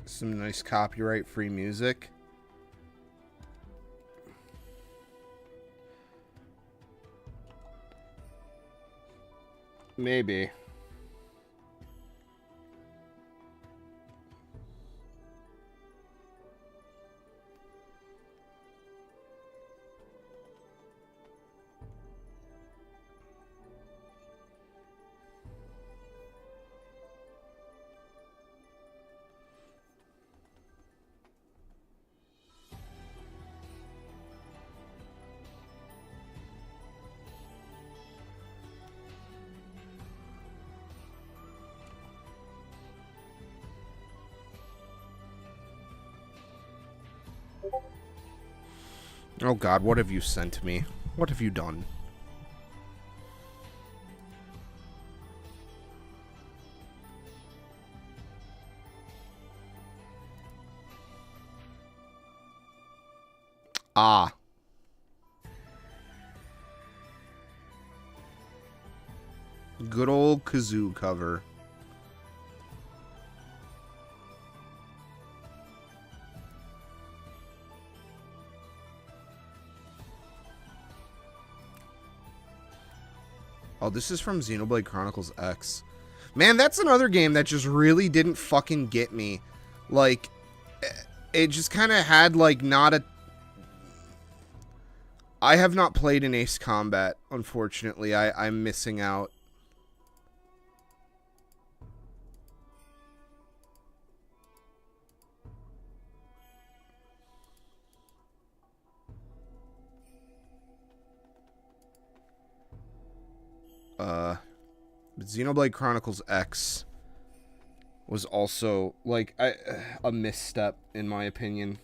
Some nice copyright-free music. Maybe. Oh God, what have you sent me? What have you done? Ah. Good old kazoo cover. Oh, this is from Xenoblade Chronicles X. Man, that's another game that just really didn't fucking get me. Like, it just kind of had, like, not a... I have not played an Ace Combat, unfortunately. I'm missing out. Xenoblade Chronicles X was also, like, a misstep, in my opinion.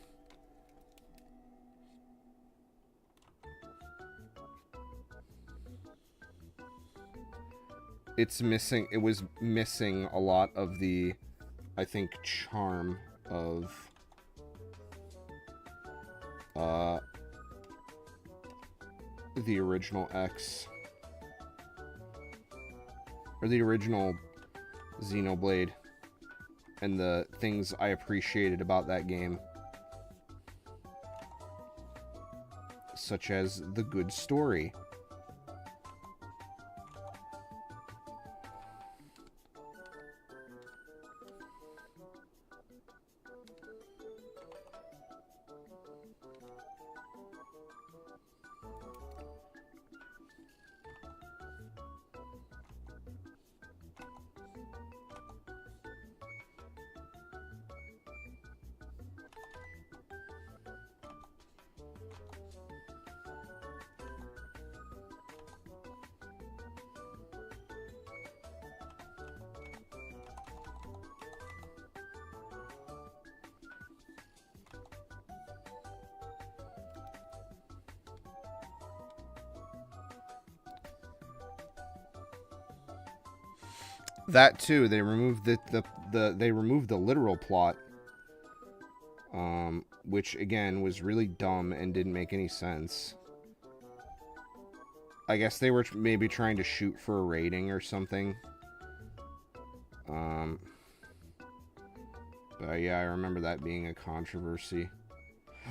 It was missing a lot of the, I think, charm of, the original X. Or the original Xenoblade. And the things I appreciated about that game. Such as the good story. That too, they removed they removed the literal plot, which again was really dumb and didn't make any sense. I guess they were maybe trying to shoot for a rating or something. But yeah, I remember that being a controversy.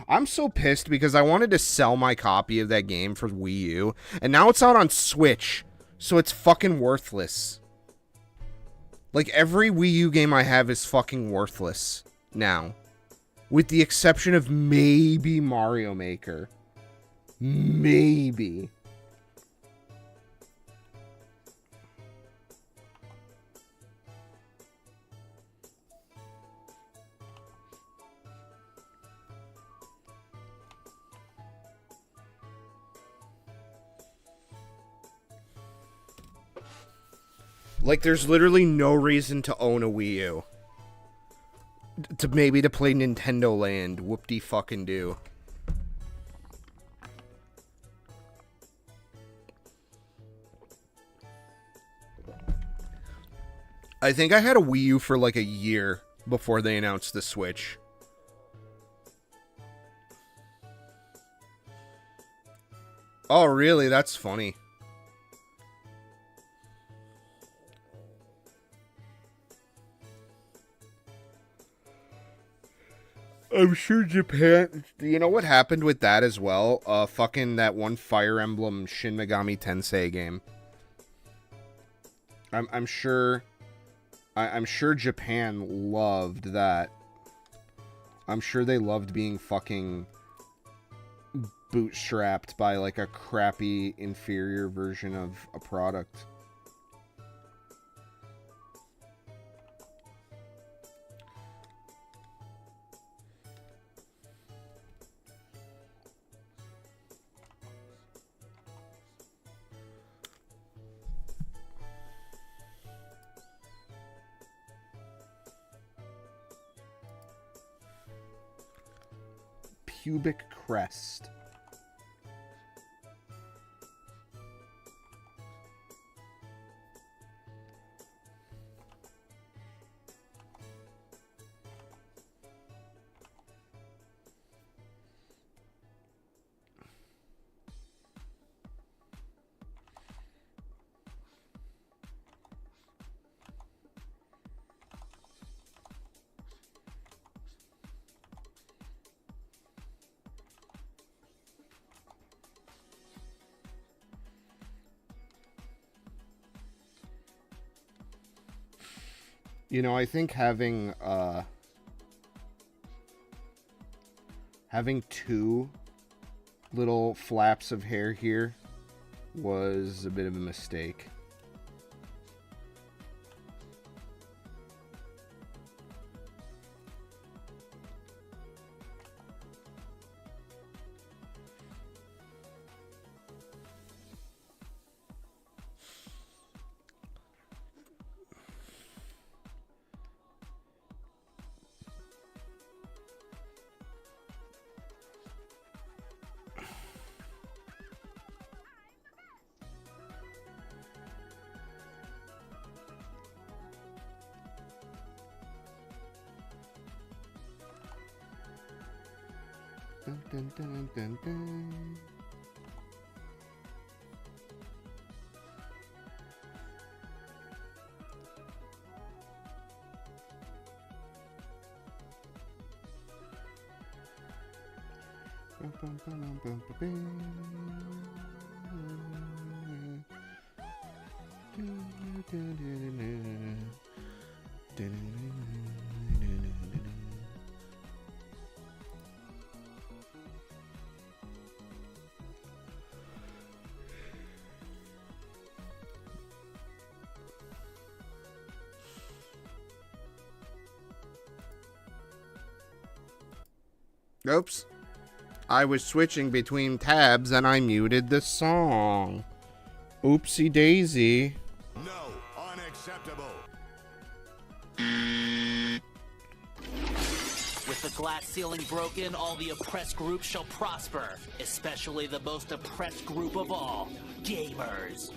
I'm so pissed because I wanted to sell my copy of that game for Wii U, and now it's out on Switch, so it's fucking worthless. Like, every Wii U game I have is fucking worthless now. With the exception of maybe Mario Maker. Maybe. Like, there's literally no reason to own a Wii U. Maybe to play Nintendo Land. Whoop-de-fucking-do. I think I had a Wii U for like a year before they announced the Switch. Oh, really? That's funny. I'm sure Japan... You know what happened with that as well? Fucking that one Fire Emblem Shin Megami Tensei game. I'm sure... I'm sure Japan loved that. I'm sure they loved being fucking bootstrapped by, like, a crappy, inferior version of a product. Pubic crest. You know, I think having two little flaps of hair here was a bit of a mistake. Dun, dun, dun, dun, dun. Oops. I was switching between tabs and I muted the song. Oopsie daisy. No, unacceptable. With the glass ceiling broken, all the oppressed groups shall prosper, especially the most oppressed group of all, gamers.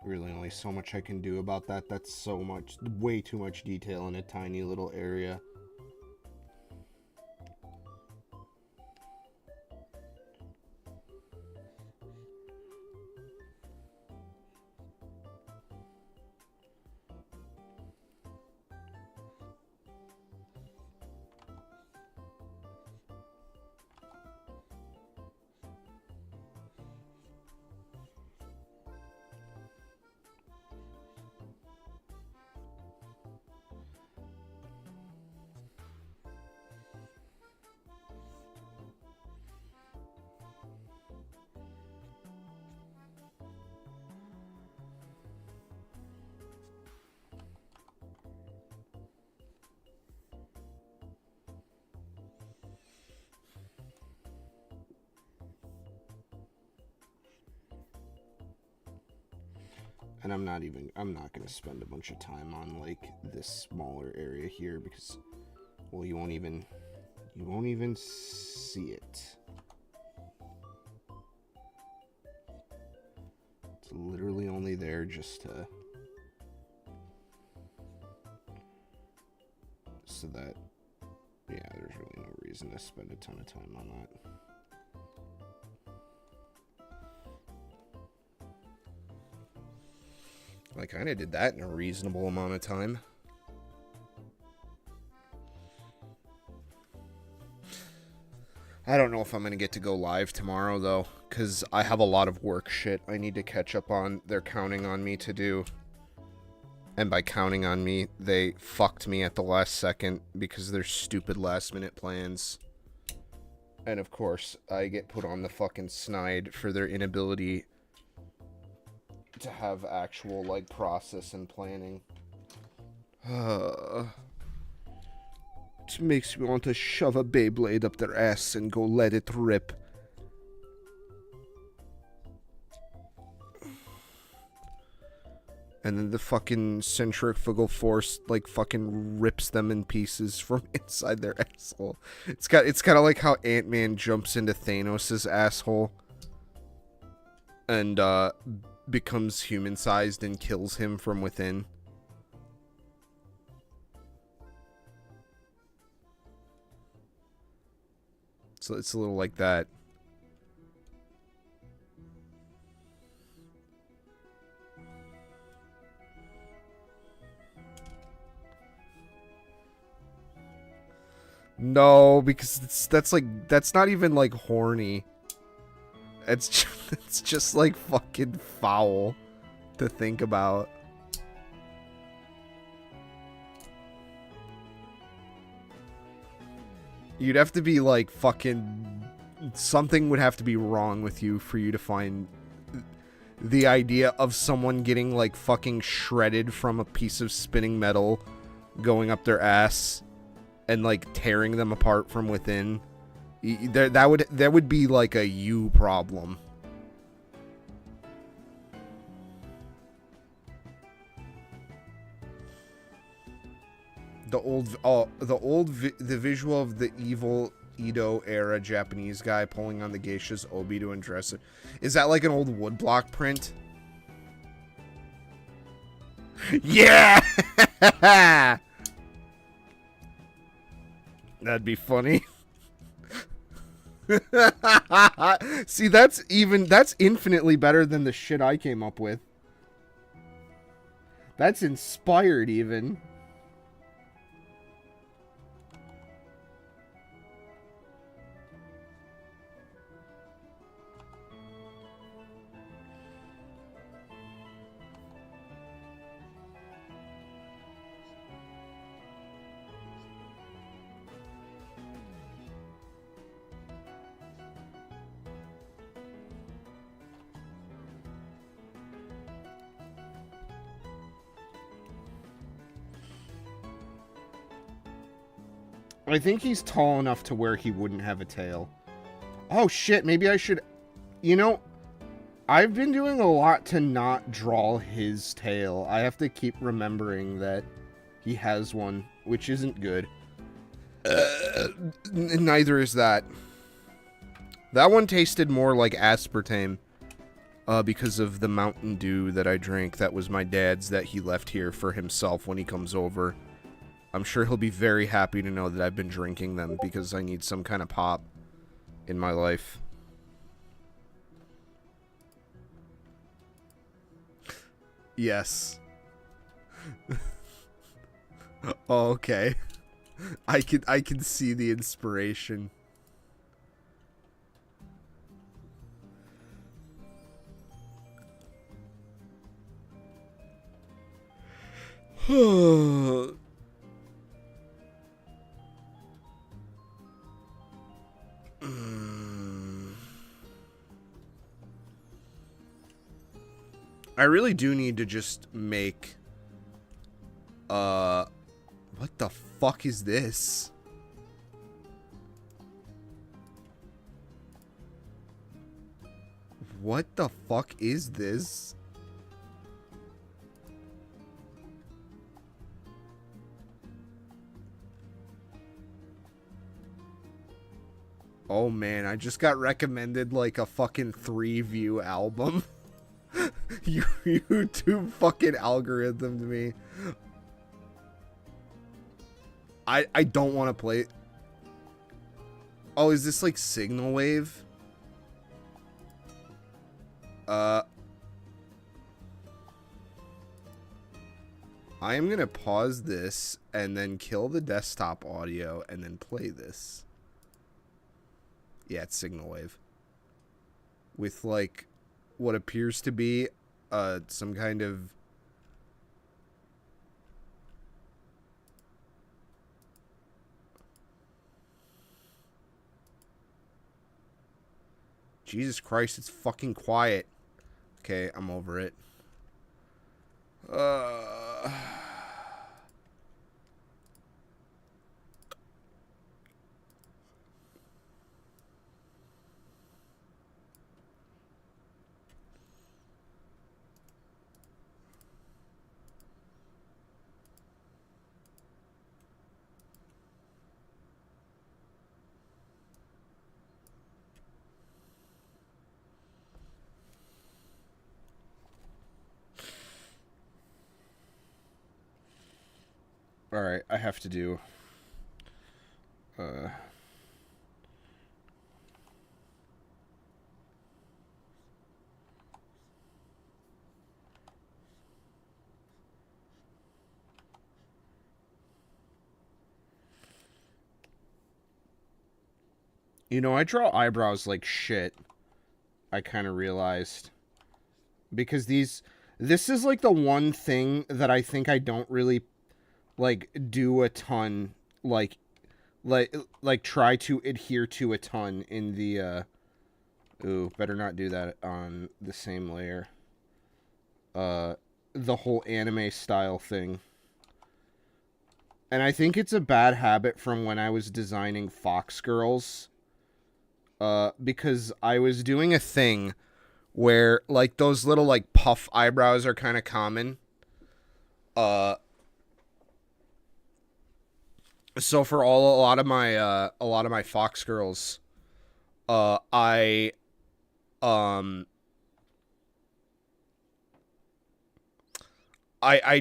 Really only so much I can do about that. That's so much, way too much detail in a tiny little area. And I'm not going to spend a bunch of time on, like, this smaller area here because, well, you won't even see it. It's literally only there just to, so that, yeah, there's really no reason to spend a ton of time on that. I kind of did that in a reasonable amount of time. I don't know if I'm going to get to go live tomorrow, though, because I have a lot of work shit I need to catch up on. They're counting on me to do. And by counting on me, they fucked me at the last second because of their stupid last-minute plans. And, of course, I get put on the fucking snide for their inability to have actual, like, process and planning. It makes me want to shove a Beyblade up their ass and go let it rip. And then the fucking centrifugal force, like, fucking rips them in pieces from inside their asshole. It's kind of like how Ant-Man jumps into Thanos' asshole and becomes human-sized and kills him from within. So it's a little like that. No, because that's not even like horny. It's just like fucking foul to think about. You'd have to be like fucking, something would have to be wrong with you for you to find the idea of someone getting like fucking shredded from a piece of spinning metal going up their ass and like tearing them apart from within. That would be like a you problem. The visual of the evil Edo era Japanese guy pulling on the geisha's obi to undress it. Is that like an old woodblock print? Yeah! That'd be funny. See, that's infinitely better than the shit I came up with. That's inspired even. I think he's tall enough to where he wouldn't have a tail. Oh shit, maybe I should... You know, I've been doing a lot to not draw his tail. I have to keep remembering that he has one, which isn't good. Neither is that. That one tasted more like aspartame. Because of the Mountain Dew that I drank. That was my dad's that he left here for himself when he comes over. I'm sure he'll be very happy to know that I've been drinking them because I need some kind of pop in my life. Yes. Oh, okay. I can see the inspiration. I really do need to just make, what the fuck is this? What the fuck is this? Oh man, I just got recommended like a fucking 3-view album. YouTube fucking algorithm to me. I don't want to play it. Oh, is this like Signal Wave? I am gonna pause this and then kill the desktop audio and then play this. Yeah, it's Signal Wave. With like what appears to be some kind of Jesus Christ, it's fucking quiet. Okay, I'm over it. Alright, I have to do... You know, I draw eyebrows like shit. I kind of realized. Because this is like the one thing that I think I don't really like do a ton, like try to adhere to a ton in the ooh, better not do that on the same layer. The whole anime style thing. And I think it's a bad habit from when I was designing Fox Girls. Because I was doing a thing where like those little like puff eyebrows are kind of common. So for a lot of my Fox Girls, I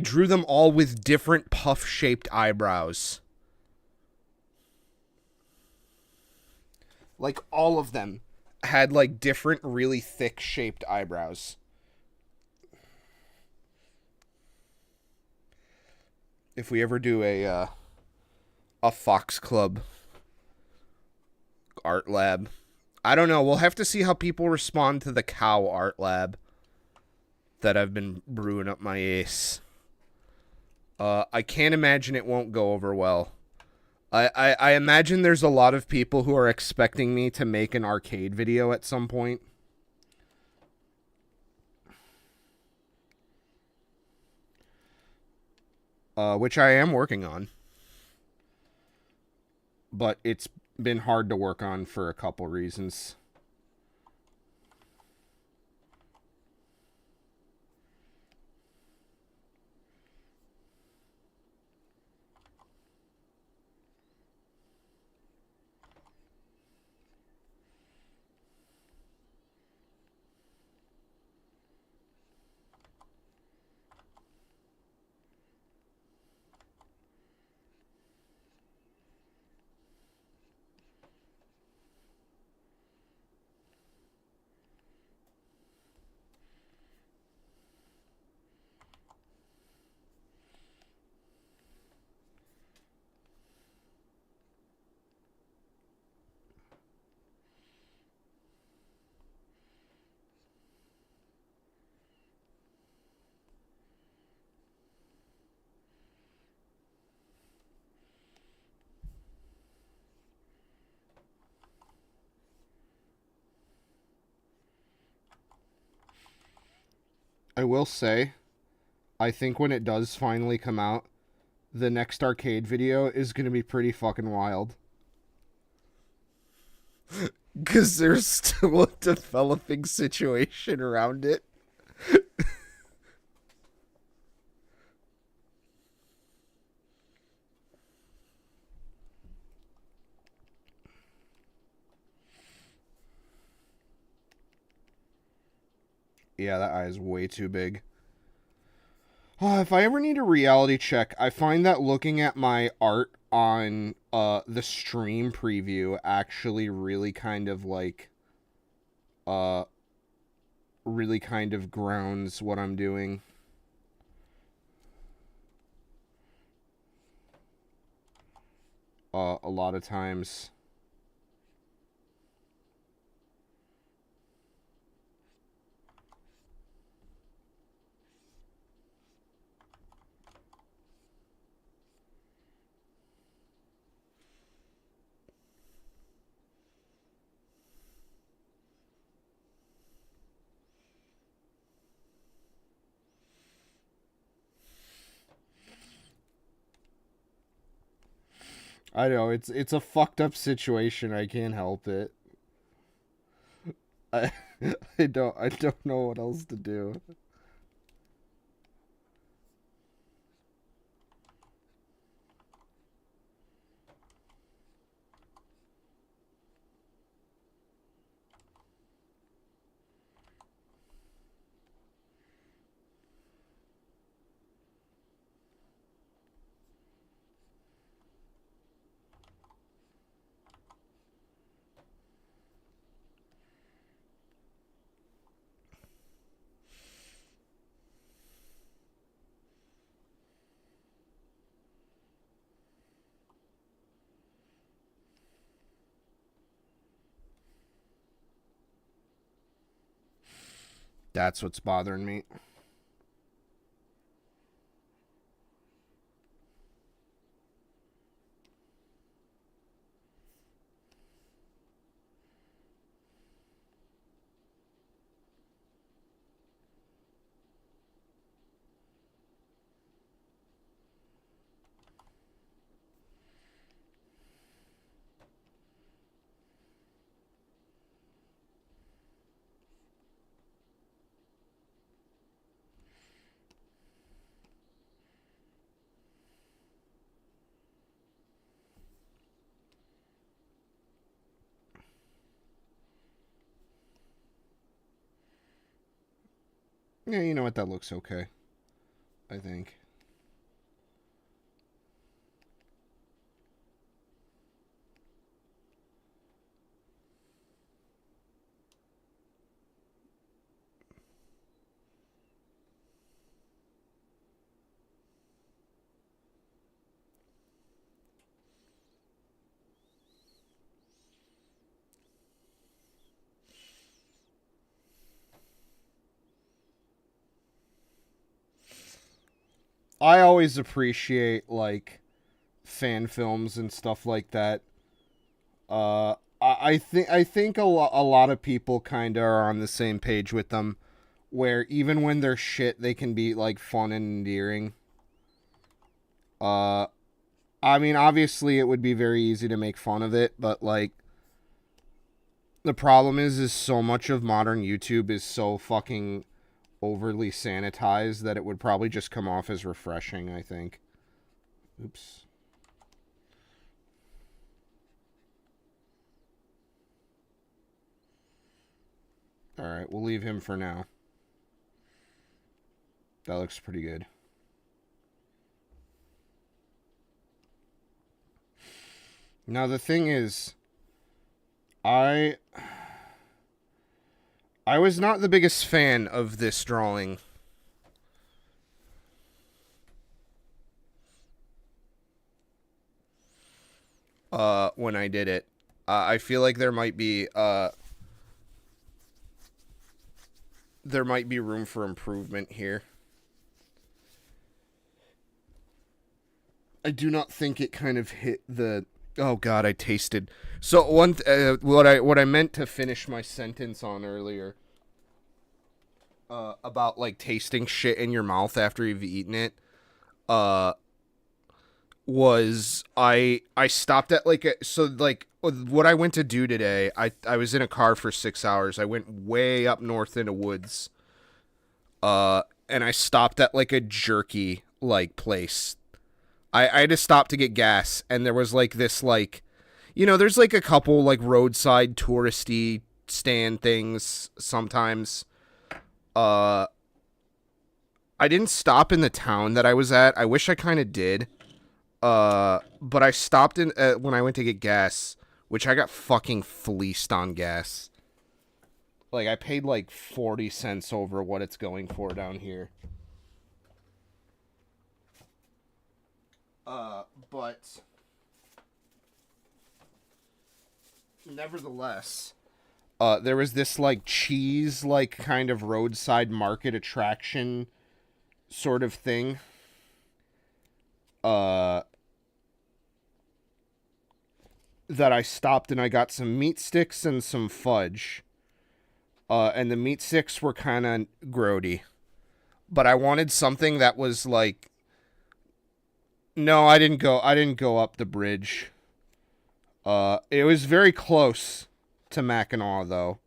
drew them all with different puff shaped eyebrows. Like all of them had like different really thick shaped eyebrows. If we ever do a Fox Club art lab, I don't know. We'll have to see how people respond to the cow art lab that I've been brewing up my ace. I can't imagine it won't go over well. I imagine there's a lot of people who are expecting me to make an arcade video at some point. Which I am working on. But it's been hard to work on for a couple reasons. I will say, I think when it does finally come out, the next arcade video is going to be pretty fucking wild. Because there's still a developing situation around it. Yeah, that eye is way too big. If I ever need a reality check, I find that looking at my art on the stream preview actually really kind of like really kind of grounds what I'm doing. A lot of times. I know, it's a fucked up situation. I can't help it. I I don't know what else to do. That's what's bothering me. Yeah, you know what? That looks okay, I think. I always appreciate, like, fan films and stuff like that. I think a lot of people kind of are on the same page with them, where even when they're shit, they can be, like, fun and endearing. I mean, obviously, it would be very easy to make fun of it, but, like, the problem is so much of modern YouTube is so fucking overly sanitized that it would probably just come off as refreshing, I think. Oops. Alright, we'll leave him for now. That looks pretty good. Now, the thing is, I was not the biggest fan of this drawing. When I did it. I feel like there might be room for improvement here. I do not think it kind of hit the... Oh God, I tasted. So what I meant to finish my sentence on earlier, about like tasting shit in your mouth after you've eaten it, was I stopped at like what I went to do today. I was in a car for 6 hours. I went way up north into woods, and I stopped at like a jerky like place. I had to stop to get gas, and there was, like, this, like... You know, there's, like, a couple, like, roadside touristy stand things sometimes. I didn't stop in the town that I was at. I wish I kind of did. But I stopped in when I went to get gas, which I got fucking fleeced on gas. Like, I paid like 40 cents over what it's going for down here. But nevertheless, there was this like cheese, like kind of roadside market attraction sort of thing. That I stopped and I got some meat sticks and some fudge. And the meat sticks were kind of grody. But I wanted something that was like... No, I didn't go up the bridge. It was very close to Mackinac, though.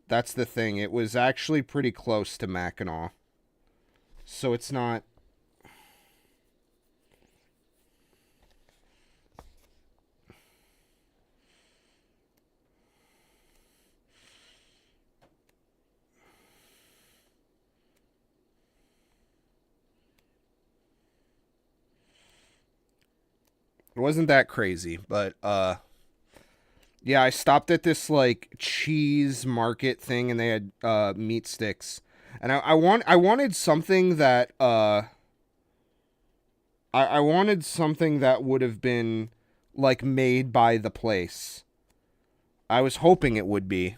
That's the thing. It was actually pretty close to Mackinac. So it's not... It wasn't that crazy, but, yeah, I stopped at this, like, cheese market thing, and they had, meat sticks. And I wanted something that, I wanted something that would have been, like, made by the place. I was hoping it would be.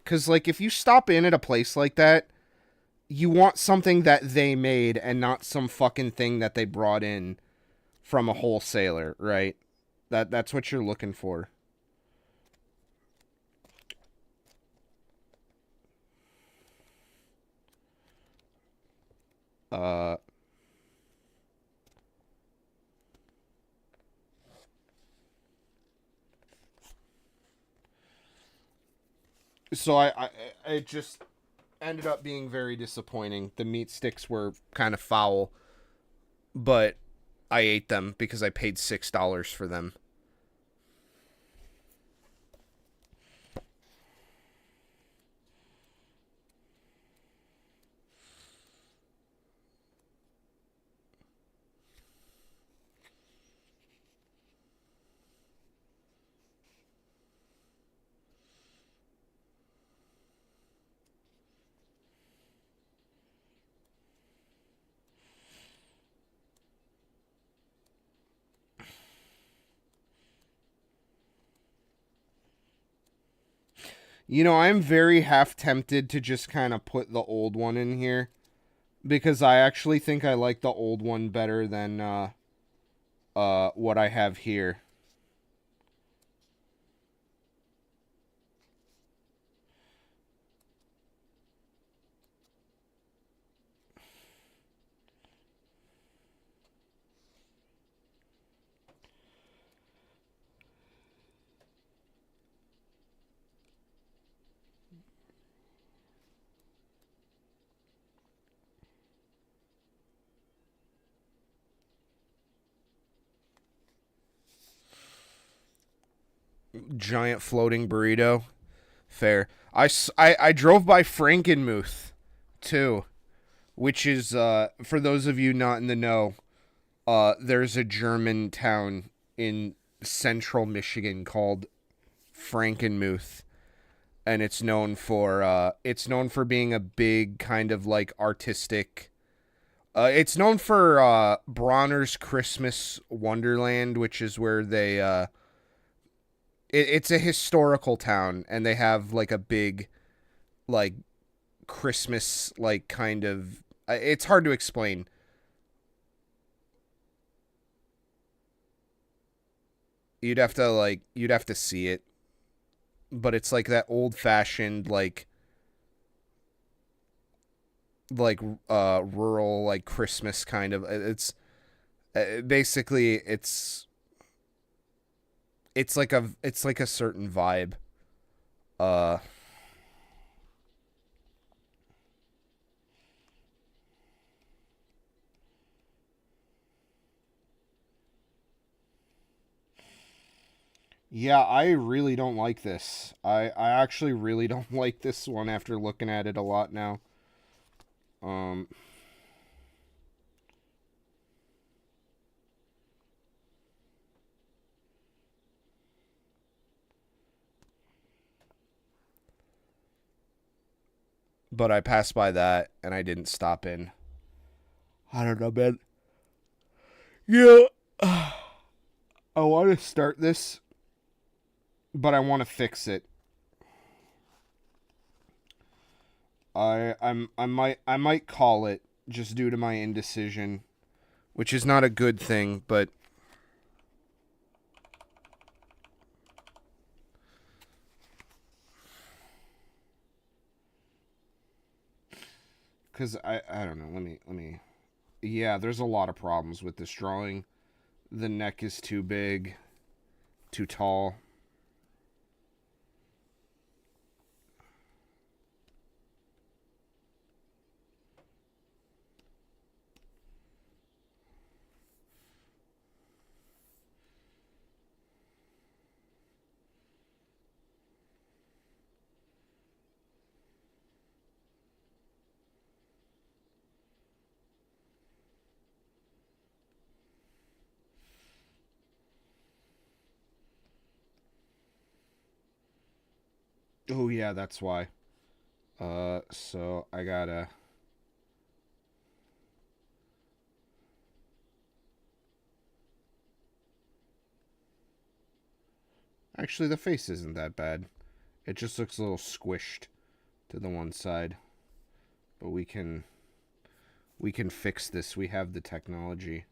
'Cause, like, if you stop in at a place like that, you want something that they made and not some fucking thing that they brought in from a wholesaler, right? That's what you're looking for. So it just ended up being very disappointing. The meat sticks were kind of foul, but I ate them because I paid $6 for them. You know, I'm very half tempted to just kind of put the old one in here. Because I actually think I like the old one better than, what I have here. Giant floating burrito. Fair. I drove by Frankenmuth, too. Which is, for those of you not in the know, there's a German town in central Michigan called Frankenmuth. And it's known for being a big kind of, like, artistic... it's known for, Bronner's Christmas Wonderland, which is where they, it's a historical town, and they have, like, a big, like, Christmas, like, kind of... It's hard to explain. You'd have to see it. But it's, like, that old-fashioned, like, rural, like, Christmas kind of... It's... basically, it's like a certain vibe. Yeah, I really don't like this. I actually really don't like this one after looking at it a lot now. But I passed by that and I didn't stop in. I don't know, man. Yeah. I want to start this, but I want to fix it. I might call it just due to my indecision, which is not a good thing, but cuz I don't know. Let me Yeah, there's a lot of problems with this drawing. The neck is too big, too tall. Oh yeah, that's why. So I gotta... Actually, the face isn't that bad. It just looks a little squished to the one side. But we can fix this. We have the technology.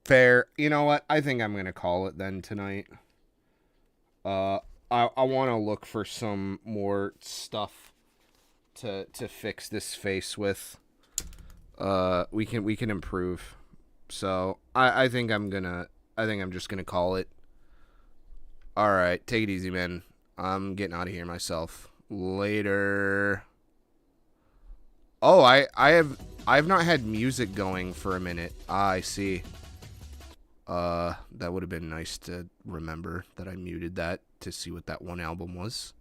Fair. You know what? I think I'm going to call it then tonight. I want to look for some more stuff to fix this face with. We can improve. So, I think I'm just going to call it. All right, take it easy, man. I'm getting out of here myself. Later. Oh, I've not had music going for a minute. Ah, I see. That would have been nice to remember that I muted that to see what that one album was.